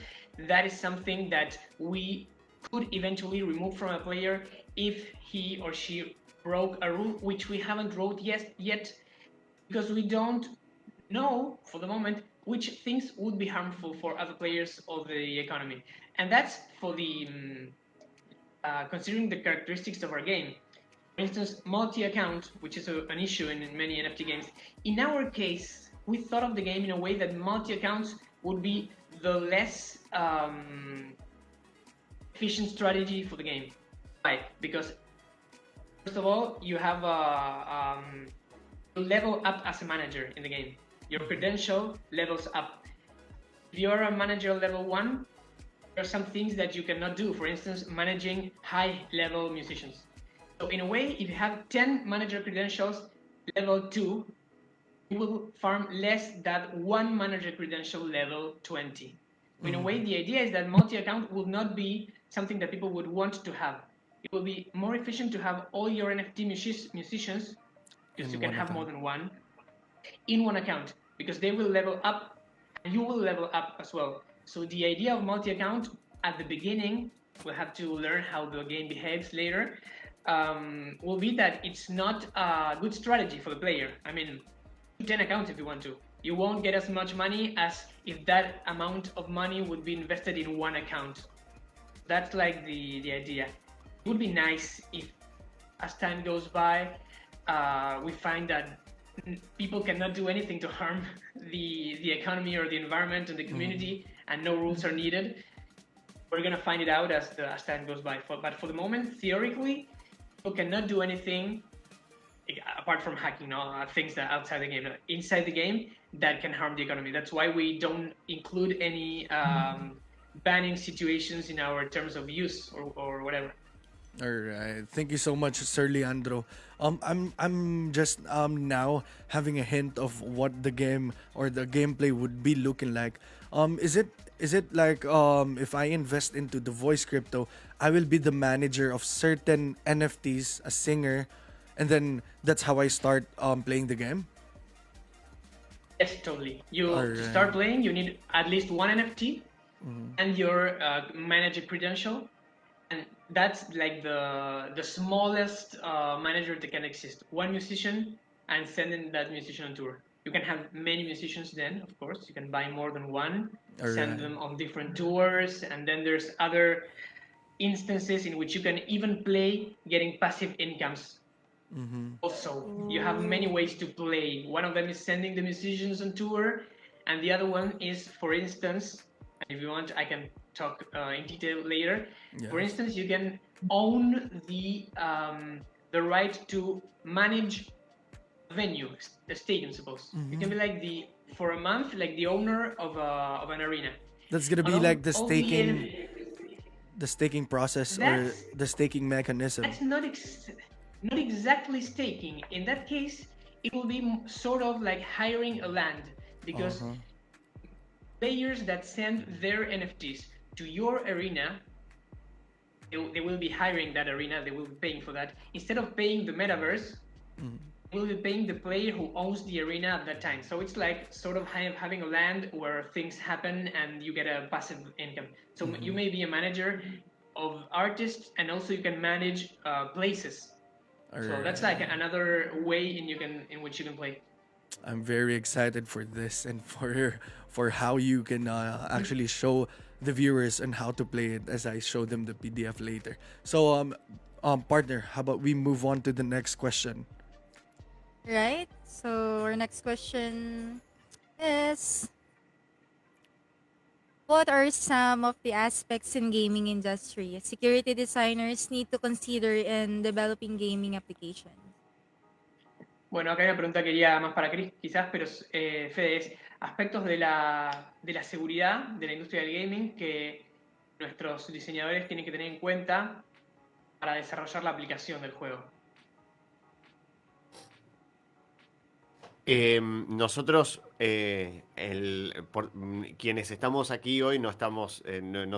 That is something that we could eventually remove from a player if he or she broke a rule, which we haven't wrote yet because we don't know for the moment which things would be harmful for other players of the economy. And that's for the considering the characteristics of our game. For instance, multi-account, which is an issue in many NFT games. In our case, we thought of the game in a way that multi-accounts would be the less efficient strategy for the game. Why? Because first of all, you have level up as a manager in the game. Your credential levels up. If you're a manager level 1, there are some things that you cannot do. For instance, managing high-level musicians. So in a way, if you have 10 manager credentials, level 2, you will farm less than one manager credential level 20. So in a way, the idea is that multi-account will not be something that people would want to have. It will be more efficient to have all your NFT musicians, because you can have more than one, in one account, because they will level up and you will level up as well. So the idea of multi-account at the beginning, we'll have to learn how the game behaves later, will be that it's not a good strategy for the player. I mean, 10 accounts if you want to. You won't get as much money as if that amount of money would be invested in one account. That's like the idea. It would be nice if, as time goes by, we find that people cannot do anything to harm the economy or the environment and the community, and no rules are needed. We're gonna find it out as time goes by. But for the moment, theoretically, people cannot do anything apart from hacking, things that outside the game, inside the game that can harm the economy. That's why we don't include any banning situations in our terms of use or whatever. All right, thank you so much, Sir Leandro. I'm just now having a hint of what the game or the gameplay would be looking like. Is it like if I invest into the voice crypto, I will be the manager of certain NFTs, a singer, and then that's how I start playing the game? Yes, totally. To start playing, you need at least one NFT and your manager credential. And that's like the smallest manager that can exist. One musician and sending that musician on tour. You can have many musicians then, of course. You can buy more than one, send them on different tours. And then there's other instances in which you can even play getting passive incomes. Also, you have many ways to play. One of them is sending the musicians on tour. And the other one is, for instance, and if you want, I can talk in detail later. Yeah. For instance, you can own the right to manage a venue, a stadium, suppose. You can be like for a month, like the owner of an arena. That's gonna But be like all the staking process or that's the staking mechanism. that's not exactly staking. In that case, it will be sort of like hiring a land, because Uh-huh. players that send their NFTs to your arena, they will be hiring that arena, they will be paying for that. Instead of paying the metaverse, they will be paying the player who owns the arena at that time. So it's like sort of having a land where things happen and you get a passive income. So you may be a manager of artists, and also you can manage places. So that's like Alright. another way in which you can play. I'm very excited for this and for how you can actually show the viewers on how to play it as I show them the PDF later. So partner, how about we move on to the next question? Right? So our next question is, what are some of the aspects in gaming industry security designers need to consider in developing gaming applications? Bueno, acá hay una pregunta que iría más para Chris, quizás, pero Fede, es aspectos de la seguridad de la industria del gaming que nuestros diseñadores tienen que tener en cuenta para desarrollar la aplicación del juego. Nosotros, quienes estamos aquí hoy, no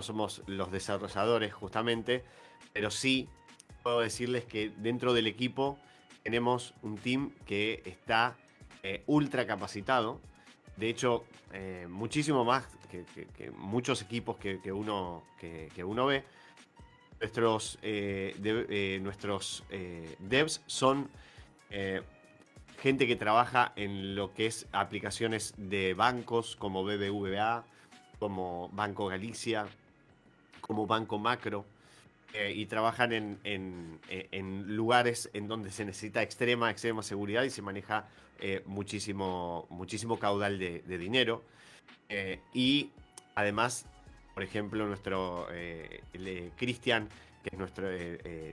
somos los desarrolladores justamente, pero sí puedo decirles que dentro del equipo tenemos un team que está ultra capacitado. De hecho, muchísimo más que muchos equipos que uno ve. Nuestros devs son gente que trabaja en lo que es aplicaciones de bancos como BBVA, como Banco Galicia, como Banco Macro, y trabajan en lugares en donde se necesita extrema seguridad y se maneja muchísimo caudal de dinero. Y además, por ejemplo, nuestro Cristian, que es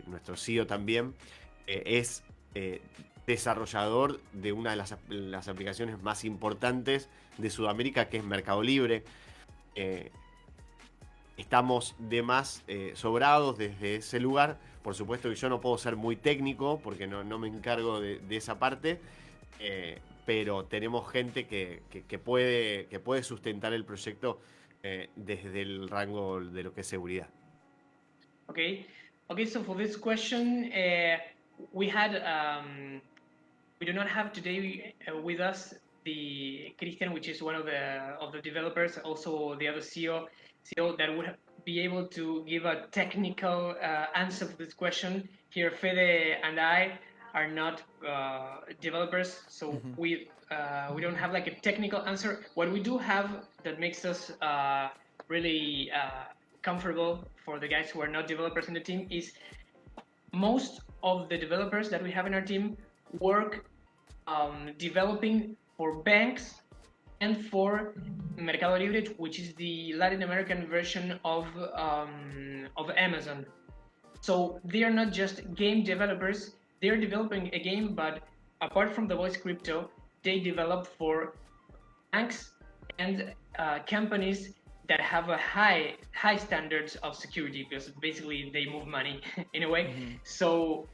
nuestro CEO también, es desarrollador de una de las aplicaciones más importantes de Sudamérica, que es Mercado Libre. Estamos de más sobrados desde ese lugar. Por supuesto que yo no puedo ser muy técnico porque no me encargo de esa parte, pero tenemos gente que puede sustentar el proyecto desde el rango de lo que es seguridad. Okay, so for this question, we do not have today with us the Christian, which is one of the developers, also the other CEO that would be able to give a technical answer for this question. Here, Fede and I are not developers, so we don't have like a technical answer. What we do have that makes us really comfortable for the guys who are not developers in the team is most of the developers that we have in our team work developing for banks and for Mercado Libre, which is the Latin American version of Amazon. So they are not just game developers, they're developing a game, but apart from the voice crypto, they develop for banks and companies that have a high standards of security, because basically they move money in a way. So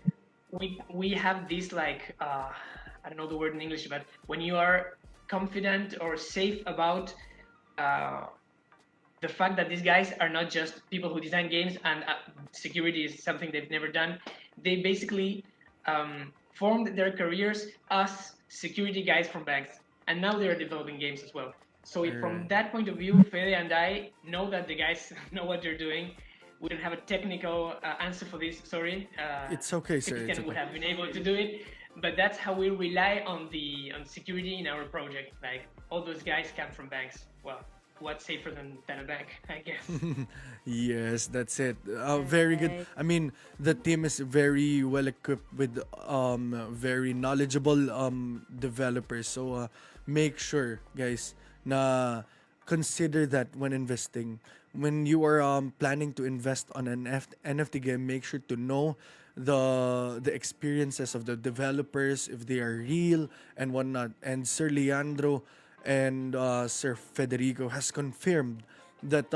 we have this like I don't know the word in English, but when you are confident or safe about the fact that these guys are not just people who design games and security is something they've never done, they basically formed their careers as security guys from banks, and now they're developing games as well. So from that point of view, Fede and I know that the guys know what they're doing. We don't have a technical answer for this, sorry. It's okay, sir. Christian It's okay. would have been able to do it, but that's how we rely on security in our project. Like, all those guys come from banks. Well, what's safer than a bank, I guess. Yes, that's it. Very good. Right. I mean, the team is very well equipped with very knowledgeable developers. So make sure, guys, na consider that when investing. When you are planning to invest on an NFT game, make sure to know the experiences of the developers, if they are real and whatnot. And Sir Leandro and Sir Federico has confirmed that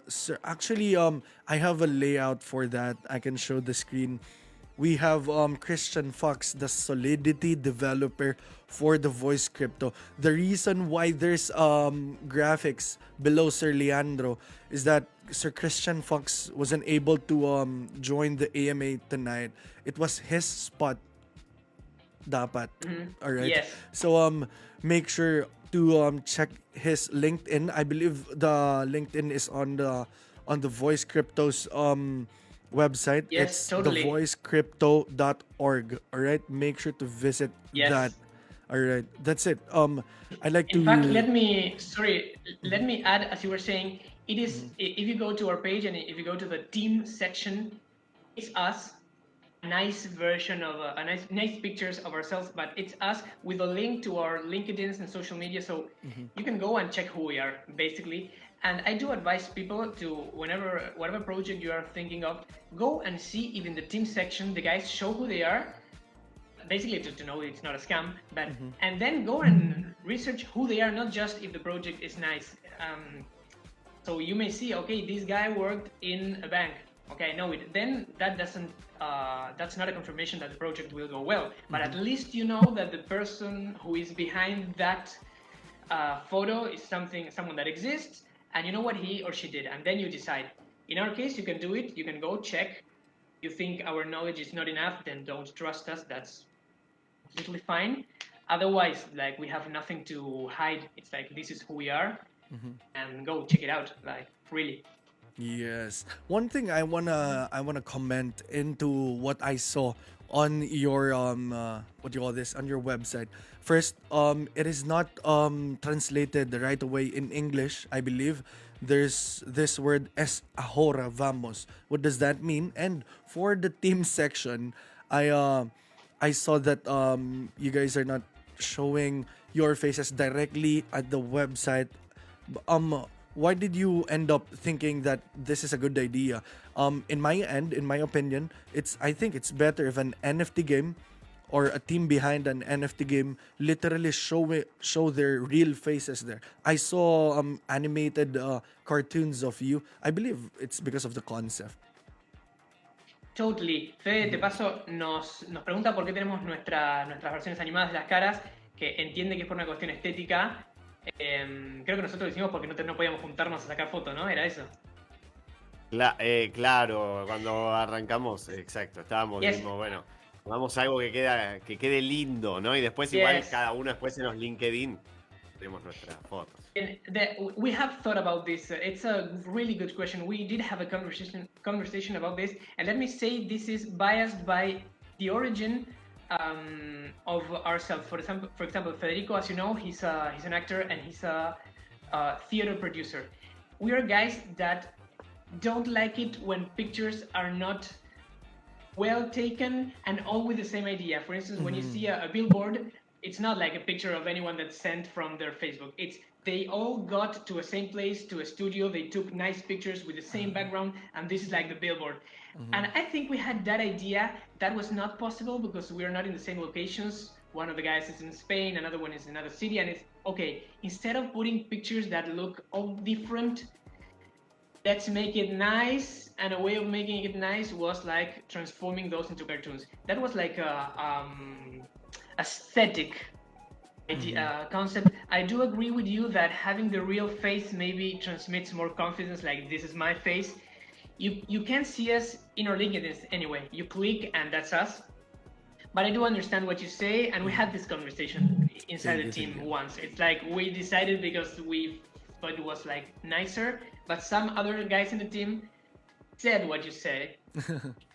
sir, actually I have a layout for that. I can show the screen. We have Christian Fox, the Solidity developer for the Voice Crypto. The reason why there's graphics below Sir Leandro is that Sir Christian Fox wasn't able to join the AMA tonight. It was his spot dapat. All right. Yes. So make sure to check his LinkedIn. I believe the LinkedIn is on the Voice Crypto's website. Yes, It's totally. thevoicecrypto.org. All right. Make sure to visit Yes. that. All right. That's it. I like In to fact, let me add, as you were saying, it is if you go to our page and if you go to the team section, it's us, a nice version of a nice pictures of ourselves, but it's us with a link to our LinkedIn's and social media, so you can go and check who we are basically. And I do advise people to, whatever project you are thinking of, go and see if in the team section the guys show who they are, basically to know it's not a scam, but and then go and research who they are, not just if the project is nice. So you may see, okay, this guy worked in a bank. Okay, I know it. Then that doesn't, that's not a confirmation that the project will go well. But at least you know that the person who is behind that photo is someone that exists, and you know what he or she did, and then you decide. In our case, you can do it. You can go check. You think our knowledge is not enough, then don't trust us. That's completely fine. Otherwise, like, we have nothing to hide. It's like, this is who we are, and go check it out. Like, really. Yes. One thing I wanna comment into what I saw on your what do you call this, on your website. First, it is not translated right away in English, I believe. There's this word es ahora vamos. What does that mean? And for the team section, I saw that you guys are not showing your faces directly at the website. Why did you end up thinking that this is a good idea? In my opinion, I think it's better if an NFT game or a team behind an NFT game literally show their real faces there. I saw animated cartoons of you. I believe it's because of the concept. Totally. Fede, de paso, nos pregunta por qué tenemos nuestras versiones animadas de las caras, que entiende que es por una cuestión estética. Creo que nosotros lo hicimos porque no podíamos juntarnos a sacar fotos, ¿no? ¿Era eso? Claro, cuando arrancamos, exacto, estábamos Yes. mismo, bueno, hagamos algo que quede lindo, ¿no? Y después igual cada uno después en los LinkedIn tenemos nuestras fotos. We have thought about this. It's a really good question. We did have a conversation about this, and let me say this is biased by the origin of ourselves. For example, Federico, as you know, he's an actor and he's a theater producer. We are guys that don't like it when pictures are not well taken and all with the same idea. For instance, when you see a billboard, it's not like a picture of anyone that's sent from their Facebook. It's they all got to a same place, to a studio, they took nice pictures with the same background, and this is like the billboard. And I think we had that idea. That was not possible because we are not in the same locations. One of the guys is in Spain, another one is in another city, and it's okay. Instead of putting pictures that look all different, let's make it nice. And a way of making it nice was like transforming those into cartoons. That was like a aesthetic concept. I do agree with you that having the real face maybe transmits more confidence. Like, this is my face. You can see us in our LinkedIn anyway. You click and that's us. But I do understand what you say, and we had this conversation inside the team once. It's like we decided because we thought it was like nicer, but some other guys in the team said what you say.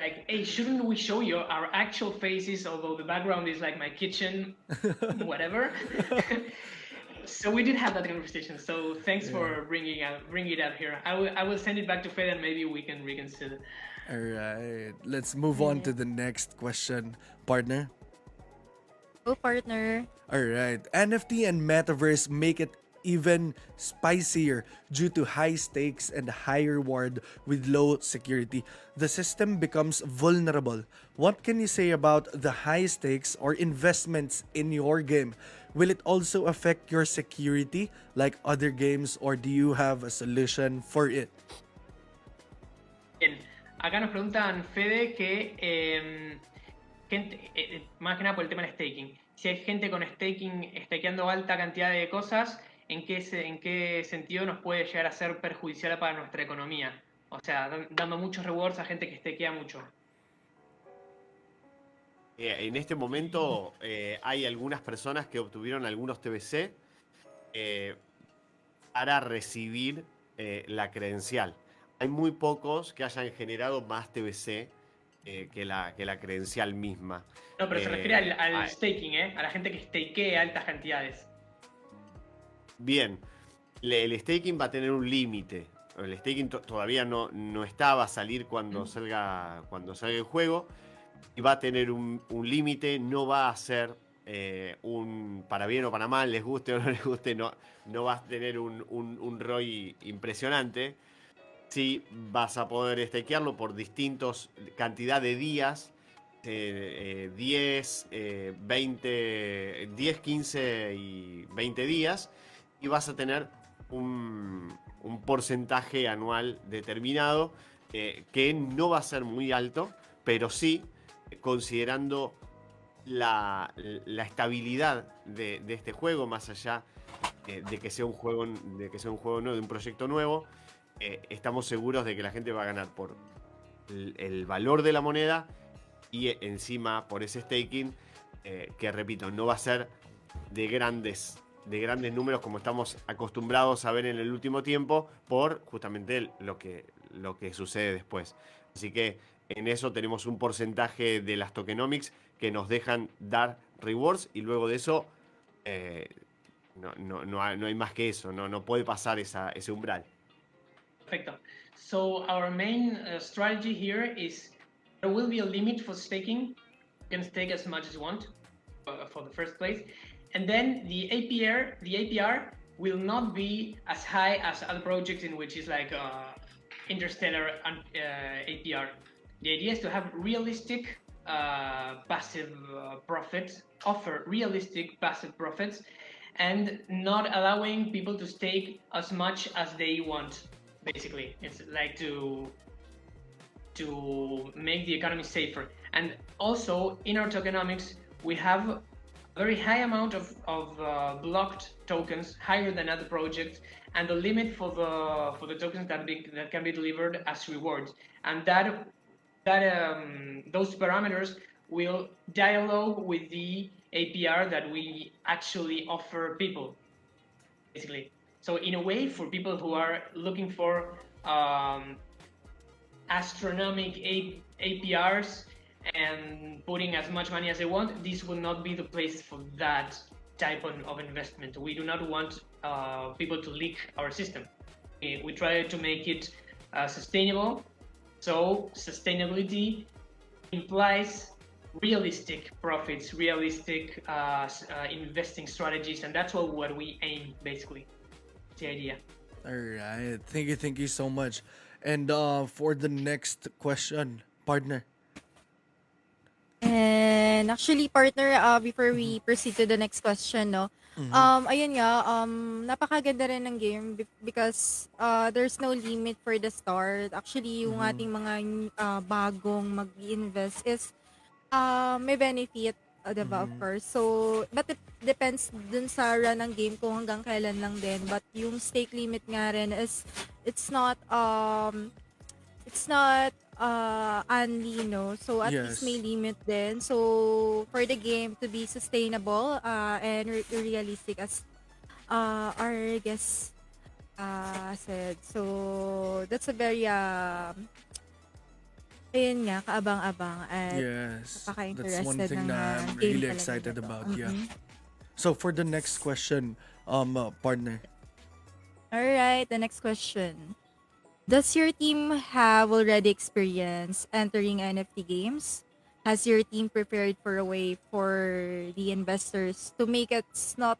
Like, hey, shouldn't we show you our actual faces, although the background is like my kitchen, whatever. So we did have that conversation. So thanks for bringing it up here. I will send it back to Fed and maybe we can reconsider. All right, let's move on to the next question, partner. Go, partner. All right, NFT and metaverse make it even spicier due to high stakes and high reward with low security. The system becomes vulnerable. What can you say about the high stakes or investments in your game? will it also affect your security like other games, or do you have a solution for it? Bien, acá nos preguntan, Fede, que gente, más que nada por el tema del staking. Si hay gente con staking, stakeando alta cantidad de cosas, ¿en qué sentido nos puede llegar a ser perjudicial para nuestra economía? O sea, dando muchos rewards a gente que stakea mucho. En este momento hay algunas personas que obtuvieron algunos TBC para recibir la credencial. Hay muy pocos que hayan generado más TBC que la credencial misma. No, pero se refiere al staking, a la gente que stakea altas cantidades. Bien, el staking va a tener un límite. El staking todavía no está, va a salir cuando salga el juego. Y va a tener un límite, no va a ser un para bien o para mal, les guste o no les guste, no va a tener un ROI impresionante. Sí, vas a poder stakearlo por distintos cantidad de días, 10, 20, 10, 15 y 20 días, y vas a tener un porcentaje anual determinado que no va a ser muy alto, pero sí, considerando la estabilidad de este juego, más allá de que sea un juego nuevo, de un proyecto nuevo, estamos seguros de que la gente va a ganar por el valor de la moneda y encima por ese staking, que repito, no va a ser de grandes números como estamos acostumbrados a ver en el último tiempo, por justamente lo que sucede después. Así que en eso tenemos un porcentaje de las tokenomics que nos dejan dar rewards, y luego de eso no hay más que eso, no puede pasar ese umbral. Perfecto. So our main strategy here is there will be a limit for staking. You can stake as much as you want for the first place, and then the APR will not be as high as other projects in which is like interstellar APR. The idea is to have realistic passive profits, offer realistic passive profits, and not allowing people to stake as much as they want. Basically, it's like to make the economy safer. And also in our tokenomics, we have a very high amount of blocked tokens, higher than other projects, and the limit for the tokens that can be delivered as rewards. And those parameters will dialogue with the APR that we actually offer people, basically. So in a way, for people who are looking for astronomical APRs and putting as much money as they want, this will not be the place for that type of investment. We do not want people to leak our system. We try to make it sustainable. So sustainability implies realistic profits, realistic investing strategies, and that's what we aim, basically. The idea. All right, thank you so much. And for the next question, partner. And actually, partner, before we proceed to the next question, no, ayun nga, napakaganda rin ng game because there's no limit for the start. Actually, yung ating mga bagong mag-invest is may benefit, diba, of course. So, but it depends dun sa run ng game kung hanggang kailan lang din. But yung stake limit nga rin is, it's not only, no? So, at least may limit din. So, for the game to be sustainable and realistic as our guest said. So, that's a very ayun nga, kaabang-abang at Yes, napaka-interested that's one thing ng that I'm game really talaga excited nito. about. Yeah. So for the next question, partner. Alright, the next question. Does your team have already experience entering NFT games? Has your team prepared for a way for the investors to make it not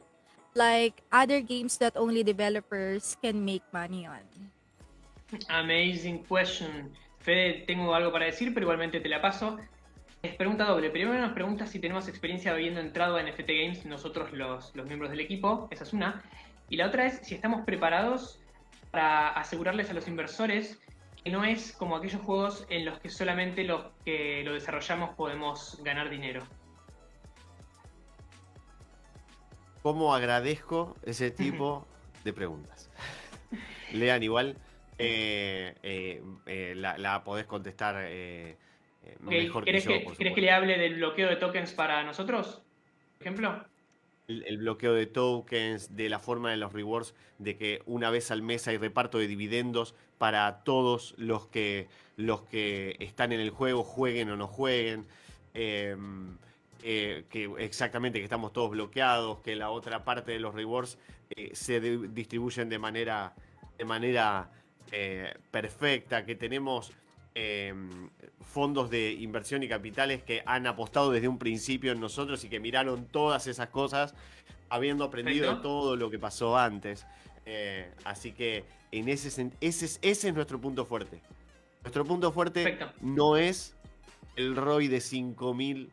like other games that only developers can make money on? Amazing question. Fede, tengo algo para decir, pero igualmente te la paso. Es pregunta doble. Primero nos pregunta si tenemos experiencia habiendo entrado a NFT Games nosotros los miembros del equipo, esa es una. Y la otra es si estamos preparados para asegurarles a los inversores que no es como aquellos juegos en los que solamente los que lo desarrollamos podemos ganar dinero. ¿Cómo agradezco ese tipo de preguntas? Lean, igual la podés contestar mejor que ¿Querés yo, que, por ¿querés supuesto. que le hable del bloqueo de tokens para nosotros? Por ejemplo. El bloqueo de tokens, de la forma de los rewards, de que una vez al mes hay reparto de dividendos para todos los que están en el juego, jueguen o no jueguen. Que exactamente que estamos todos bloqueados, que la otra parte de los rewards se distribuyen de manera perfecta, que tenemos fondos de inversión y capitales que han apostado desde un principio en nosotros y que miraron todas esas cosas habiendo aprendido de Perfecto. todo lo que pasó antes. Así que en ese es nuestro punto fuerte. Nuestro punto fuerte Perfecto. no es el ROI de 5.000,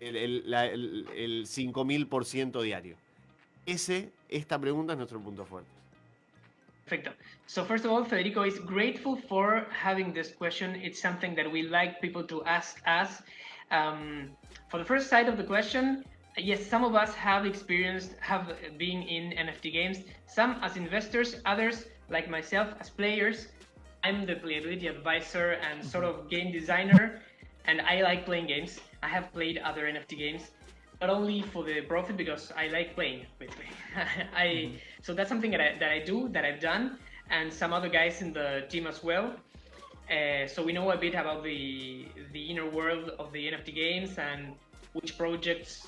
el 5.000% diario. Esta pregunta es nuestro punto fuerte. Perfecto. So first of all, Federico is grateful for having this question. It's something that we like people to ask us. For the first side of the question, yes, some of us have been in NFT games, some as investors, others like myself as players. I'm the playability advisor and sort of game designer, and I like playing games. I have played other NFT games, not only for the profit, because I like playing, basically. So that's something that I do, that I've done, and some other guys in the team as well. So we know a bit about the inner world of the NFT games and which projects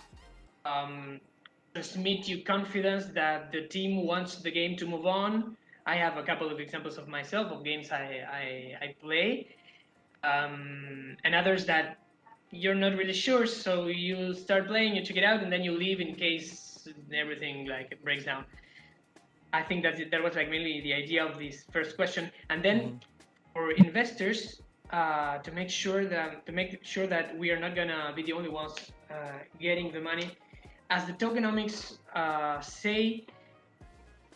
transmit you confidence that the team wants the game to move on. I have a couple of examples of myself of games I play, and others that you're not really sure, so you start playing, you check it out, and then you leave in case everything like breaks down. I think that was like mainly the idea of this first question, and then for investors to make sure that we are not gonna be the only ones getting the money, as the tokenomics say,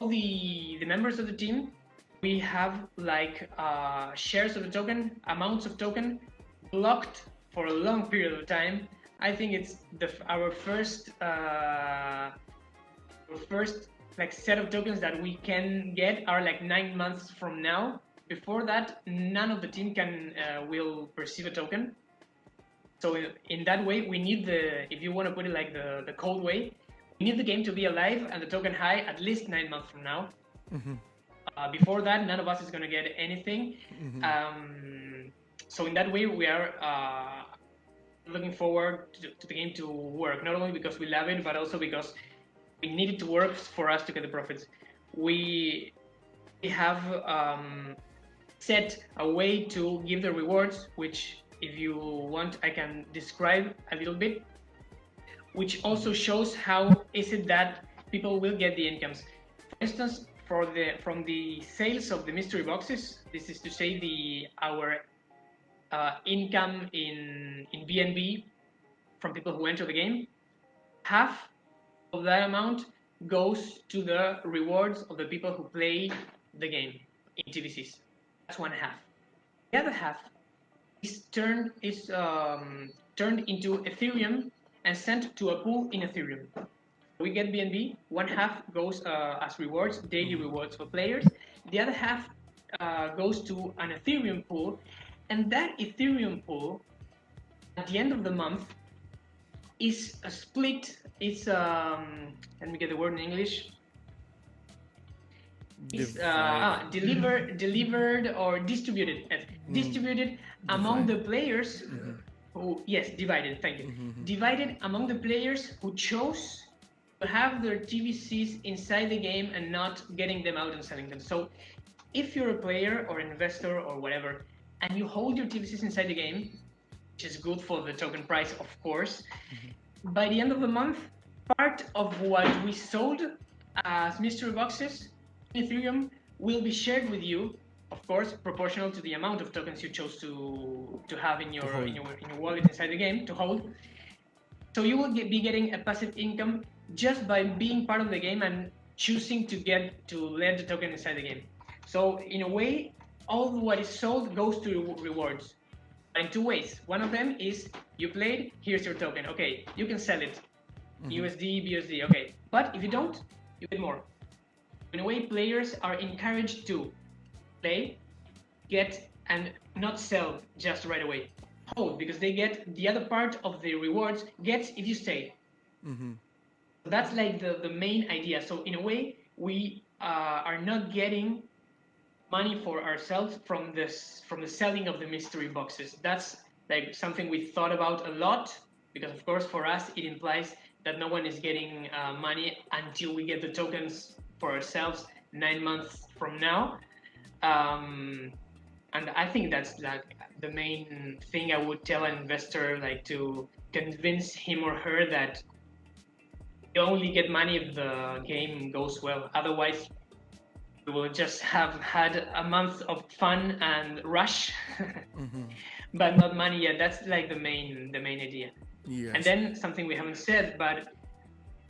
all the members of the team, we have like shares of the token, amounts of token blocked for a long period of time. I think it's our first like set of tokens that we can get are like 9 months from now. Before that, none of the team will perceive a token. So in that way, we need if you want to put it like the cold way, we need the game to be alive and the token high at least 9 months from now. Before that, none of us is going to get anything. So in that way, we are looking forward to the game to work, not only because we love it, but also because we need it to work for us to get the profits. We have set a way to give the rewards, which if you want, I can describe a little bit, which also shows how is it that people will get the incomes. For instance, from the sales of the mystery boxes, this is to say our income in BNB from people who enter the game, half of that amount goes to the rewards of the people who play the game in TVCs. That's one half. The other half is turned into Ethereum and sent to a pool in Ethereum. We get BNB. One half goes as rewards, daily rewards for players. The other half goes to an Ethereum pool, and that Ethereum pool, at the end of the month, is a split. It's let me get the word in English. It's delivered or distributed. Distributed among the players who, yes, divided. Thank you. Divided among the players who chose to have their TVCs inside the game and not getting them out and selling them. So, if you're a player or an investor or whatever, and you hold your TVCs inside the game, which is good for the token price, of course. By the end of the month, part of what we sold as mystery boxes in Ethereum will be shared with you of course, proportional to the amount of tokens you chose to have in your hold. in your wallet inside the game to hold. So you will be getting a passive income just by being part of the game and choosing to let the token inside the game. So in a way, all what is sold goes to rewards. In two ways. One of them is you played, here's your token. Okay, you can sell it. USD, BUSD, okay. But if you don't, you get more. In a way, players are encouraged to play, get, and not sell just right away. Hold, because they get the other part of the rewards gets if you stay. That's like the main idea. So in a way, we are not getting money for ourselves from the selling of the mystery boxes. That's like something we thought about a lot, because of course for us it implies that no one is getting money until we get the tokens for ourselves 9 months from now. And I think that's like the main thing I would tell an investor, like to convince him or her that you only get money if the game goes well. Otherwise, we will just have had a month of fun and rush, but not money yet. That's like the main idea. Yes. And then something we haven't said, but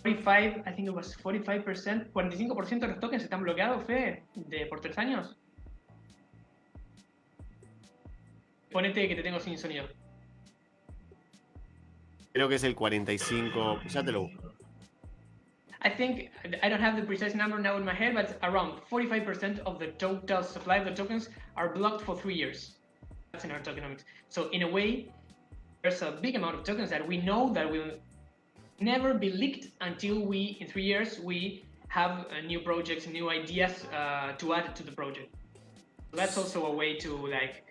45, I think it was 45%, 45% de los tokens están bloqueados, Fe, por 3 años. Ponete que te tengo sin sonido. Creo que es el 45, ya te lo busco. I think, I don't have the precise number now in my head, but around 45% of the total supply of the tokens are blocked for 3 years. That's in our tokenomics. So in a way, there's a big amount of tokens that we know that will never be leaked until we, in 3 years, we have new projects, new ideas to add to the project. So that's also a way to like,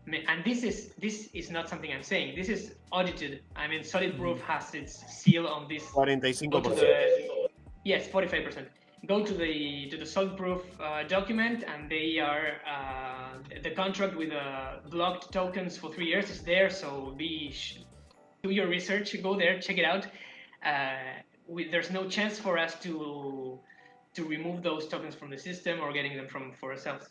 and this is not something I'm saying. This is audited. I mean, Solid Proof has its seal on this. 45%. Yes, 45%. Go to the Solid Proof document, and they are the contract with blocked tokens for 3 years is there. So do your research. Go there, check it out. There's no chance for us to remove those tokens from the system or getting them for ourselves.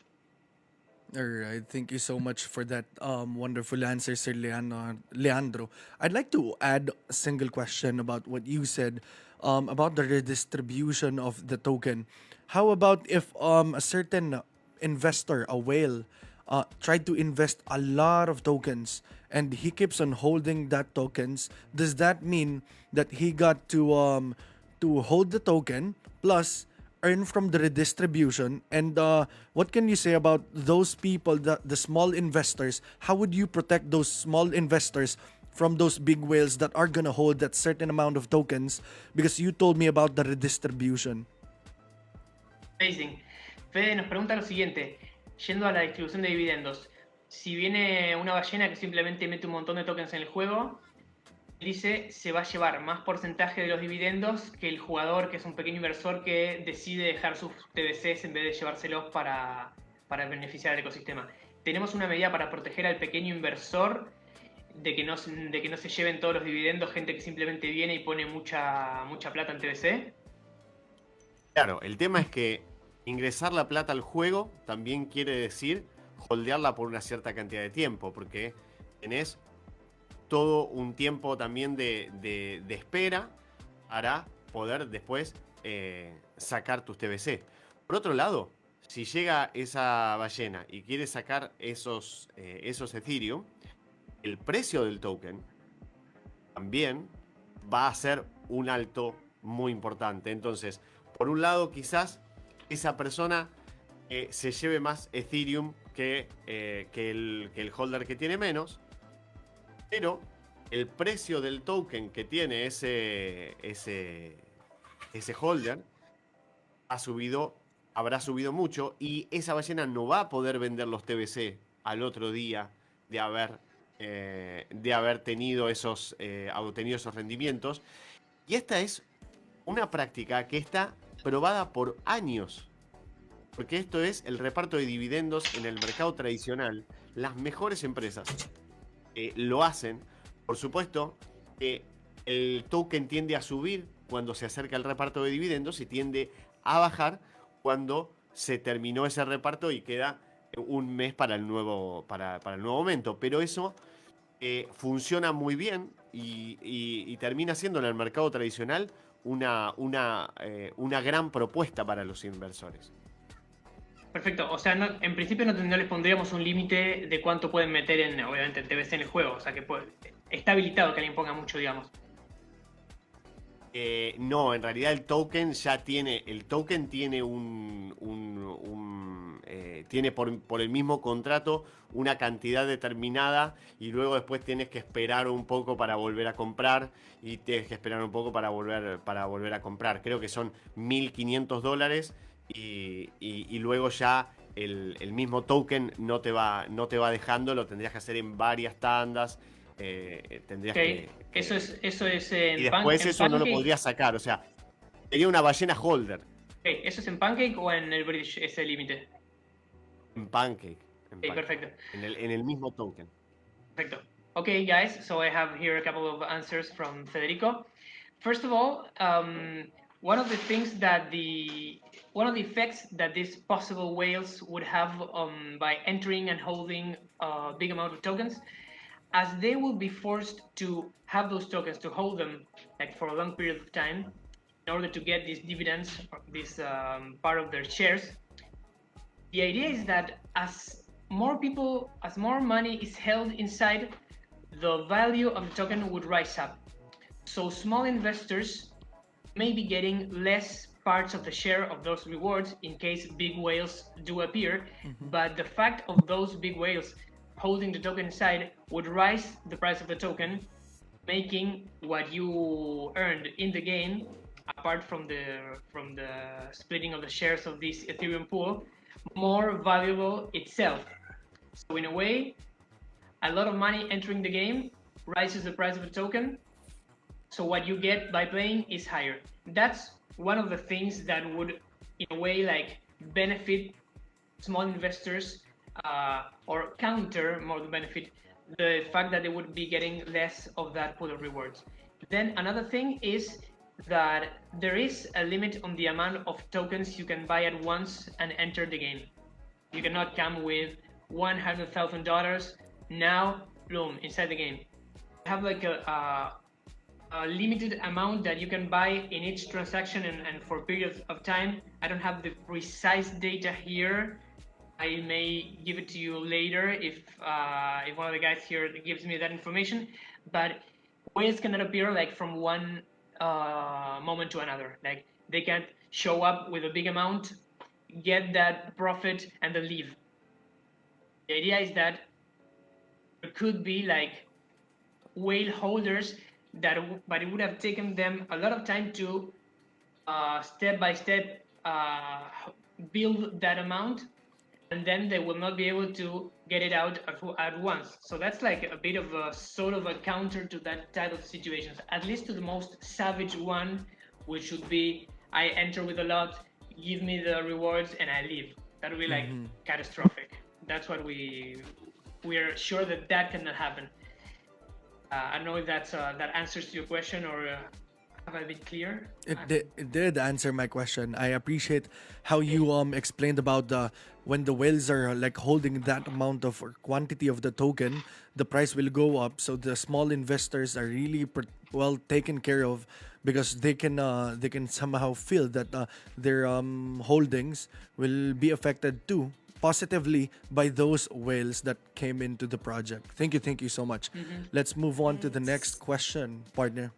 All right, thank you so much for that wonderful answer, Sir Leandro. I'd like to add a single question about what you said about the redistribution of the token. How about if a certain investor, a whale, tried to invest a lot of tokens and he keeps on holding that tokens? Does that mean that he got to hold the token plus earn from the redistribution? And what can you say about those people, the small investors? How would you protect those small investors from those big whales that are gonna hold that certain amount of tokens? Because you told me about the redistribution. Amazing. Fede nos pregunta lo siguiente, yendo a la distribución de dividendos. Si viene una ballena que simplemente mete un montón de tokens en el juego, dice se va a llevar más porcentaje de los dividendos que el jugador, que es un pequeño inversor que decide dejar sus TBCs en vez de llevárselos para beneficiar al ecosistema. ¿Tenemos una medida para proteger al pequeño inversor de que no se lleven todos los dividendos gente que simplemente viene y pone mucha plata en TBC? Claro, el tema es que ingresar la plata al juego también quiere decir holdearla por una cierta cantidad de tiempo, porque tenés todo un tiempo también de espera para poder después sacar tus TBC. Por otro lado, si llega esa ballena y quiere sacar esos Ethereum, el precio del token también va a ser un alto muy importante. Entonces, por un lado, quizás esa persona se lleve más Ethereum que el holder que tiene menos, pero el precio del token que tiene ese holder habrá subido mucho, y esa ballena no va a poder vender los TBC al otro día de haber tenido esos rendimientos. Y esta es una práctica que está probada por años, porque esto es el reparto de dividendos en el mercado tradicional. Las mejores empresas lo hacen. Por supuesto, el token tiende a subir cuando se acerca el reparto de dividendos y tiende a bajar cuando se terminó ese reparto y queda un mes para el nuevo aumento. Pero eso funciona muy bien y termina siendo en el mercado tradicional una gran propuesta para los inversores. Perfecto, o sea, en principio no les pondríamos un límite de cuánto pueden meter obviamente, en TBC en el juego, o sea que está habilitado que alguien ponga mucho, digamos. No, en realidad el token tiene tiene por el mismo contrato una cantidad determinada y luego después tienes que esperar un poco para volver a comprar y tienes que esperar un poco para volver a comprar. Creo que son $1.500 y luego ya el mismo token no te va dejando, lo tendrías que hacer en varias tandas. Eso es en y después en eso no lo Pancake. podrías sacar, o sea, sería una ballena holder. ¿Eso es en Pancake o en el Bridge ese límite? En Pancake. Perfecto. En el mismo token. Perfecto. Okay, guys, so I have here a couple of answers from Federico. First of all, one of the effects that these possible whales would have by entering and holding a big amount of tokens, as they will be forced to have those tokens, to hold them like for a long period of time in order to get these dividends, this part of their shares. The idea is that as more money is held inside, the value of the token would rise up. So small investors may be getting less parts of the share of those rewards in case big whales do appear, but the fact of those big whales holding the token inside would rise the price of the token, making what you earned in the game, apart from the splitting of the shares of this Ethereum pool, more valuable itself. So in a way, a lot of money entering the game rises the price of a token, so what you get by playing is higher. That's one of the things that would, in a way, like benefit small investors or counter more the benefit the fact that they would be getting less of that pool of rewards. Then another thing is that there is a limit on the amount of tokens you can buy at once and enter the game. You cannot come with $100,000 now, boom, inside the game. You have like a limited amount that you can buy in each transaction and for periods of time. I don't have the precise data here. I may give it to you later if one of the guys here gives me that information. But whales cannot appear like from one moment to another. Like they can't show up with a big amount, get that profit, and then leave. The idea is that there could be like whale holders but it would have taken them a lot of time to step by step build that amount, and then they will not be able to get it out at once. So that's like a bit of a sort of a counter to that type of situations, at least to the most savage one, which would be I enter with a lot, give me the rewards, and I leave. That would be like catastrophic. That's what we are sure that cannot happen. I don't know if that answers your question or have I been clear? It did answer my question. I appreciate how you explained about when the whales are like holding that amount of or quantity of the token, the price will go up. So the small investors are really well taken care of because they can somehow feel that their holdings will be affected too positively by those whales that came into the project. Thank you so much. Let's move on to the next question, partner.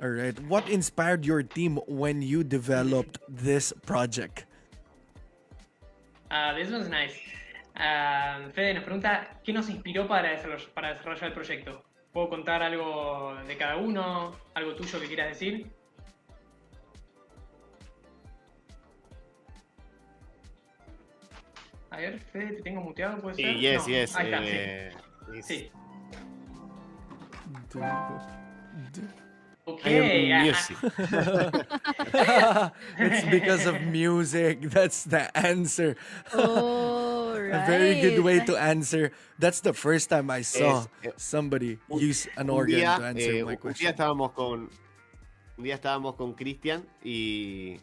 All right. What inspired your team when you developed this project? This one's nice. Fede nos pregunta qué nos inspiró para desarrollar el proyecto. ¿Puedo contar algo de cada uno? ¿Algo tuyo que quieras decir? A ver, Fede, te tengo muteado, ¿puede ser? Yes, no. yes. Ahí está, sí. Okay. Music. It's because of music. That's the answer. Oh, right. A very good way to answer. That's the first time I saw somebody use an organ to answer my Un día question. estábamos con Un día estábamos con Cristian y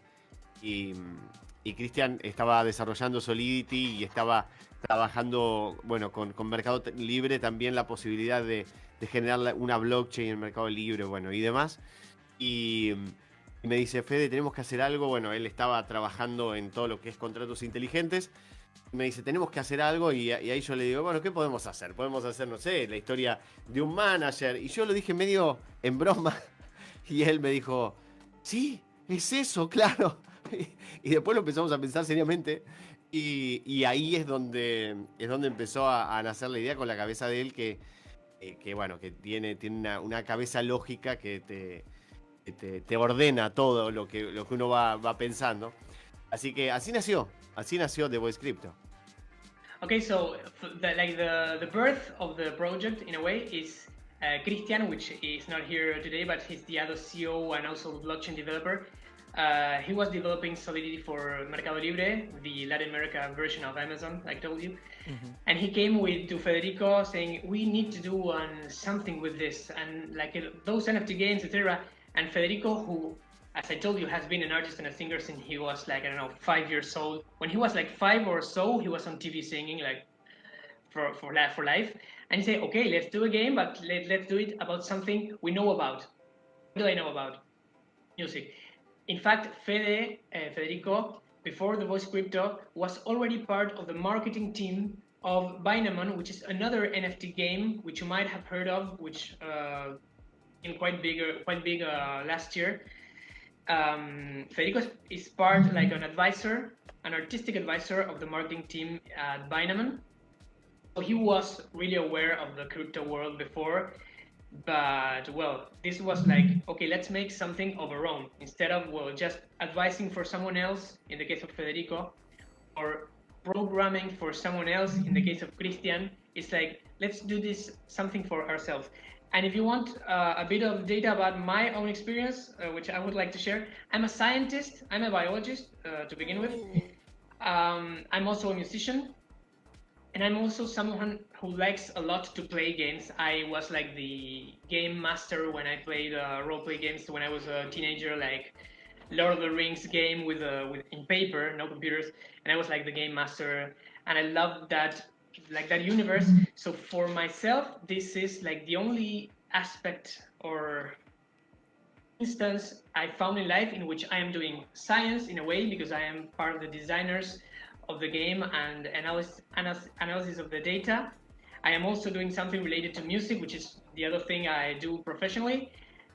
Cristian estaba desarrollando Solidity y estaba trabajando, bueno, con Mercado Libre también la posibilidad de generar una blockchain en Mercado Libre, bueno, y demás. Y me dice, Fede, tenemos que hacer algo. Bueno, él estaba trabajando en todo lo que es contratos inteligentes. Me dice, tenemos que hacer algo, y ahí yo le digo, bueno, ¿qué podemos hacer? Podemos hacer, no sé, la historia de un manager. Y yo lo dije medio en broma. Y él me dijo, sí, es eso, claro. Y después lo empezamos a pensar seriamente. Y ahí es donde empezó a nacer la idea con la cabeza de él, que bueno, que tiene una cabeza lógica que te ordena todo lo que uno va pensando. Así que así nació The Voice Crypto. Okay, so the birth of the project in a way is Christian, which is not here today, but he's the other CEO and also blockchain developer. He was developing Solidity for Mercado Libre, the Latin America version of Amazon, like I told you. Mm-hmm. And he came to Federico saying, we need to do something with this, and like those NFT games, etc. And Federico, who, as I told you, has been an artist and a singer since he was like, I don't know, 5 years old. When he was like 5 or so, he was on TV singing like for life. And he said, okay, let's do a game, but let's do it about something we know about. What do I know about? Music. In fact, Federico, before The Voice Crypto, was already part of the marketing team of Binance, which is another NFT game which you might have heard of, which quite big last year. Federico is part like an artistic advisor of the marketing team at Binance. So he was really aware of the crypto world before, but well, this was like, okay, let's make something of our own instead of just advising for someone else in the case of Federico, or programming for someone else in the case of Christian. It's like, let's do this something for ourselves. And if you want a bit of data about my own experience, which I would like to share, I'm a scientist, I'm a biologist to begin with. I'm also a musician, and I'm also someone who likes a lot to play games. I was like the game master when I played role-play games when I was a teenager, like Lord of the Rings game with in paper, no computers, and I was like the game master, and I loved that universe. So for myself, this is like the only aspect or instance I found in life in which I am doing science in a way, because I am part of the designers of the game and analysis of the data. I am also doing something related to music, which is the other thing I do professionally,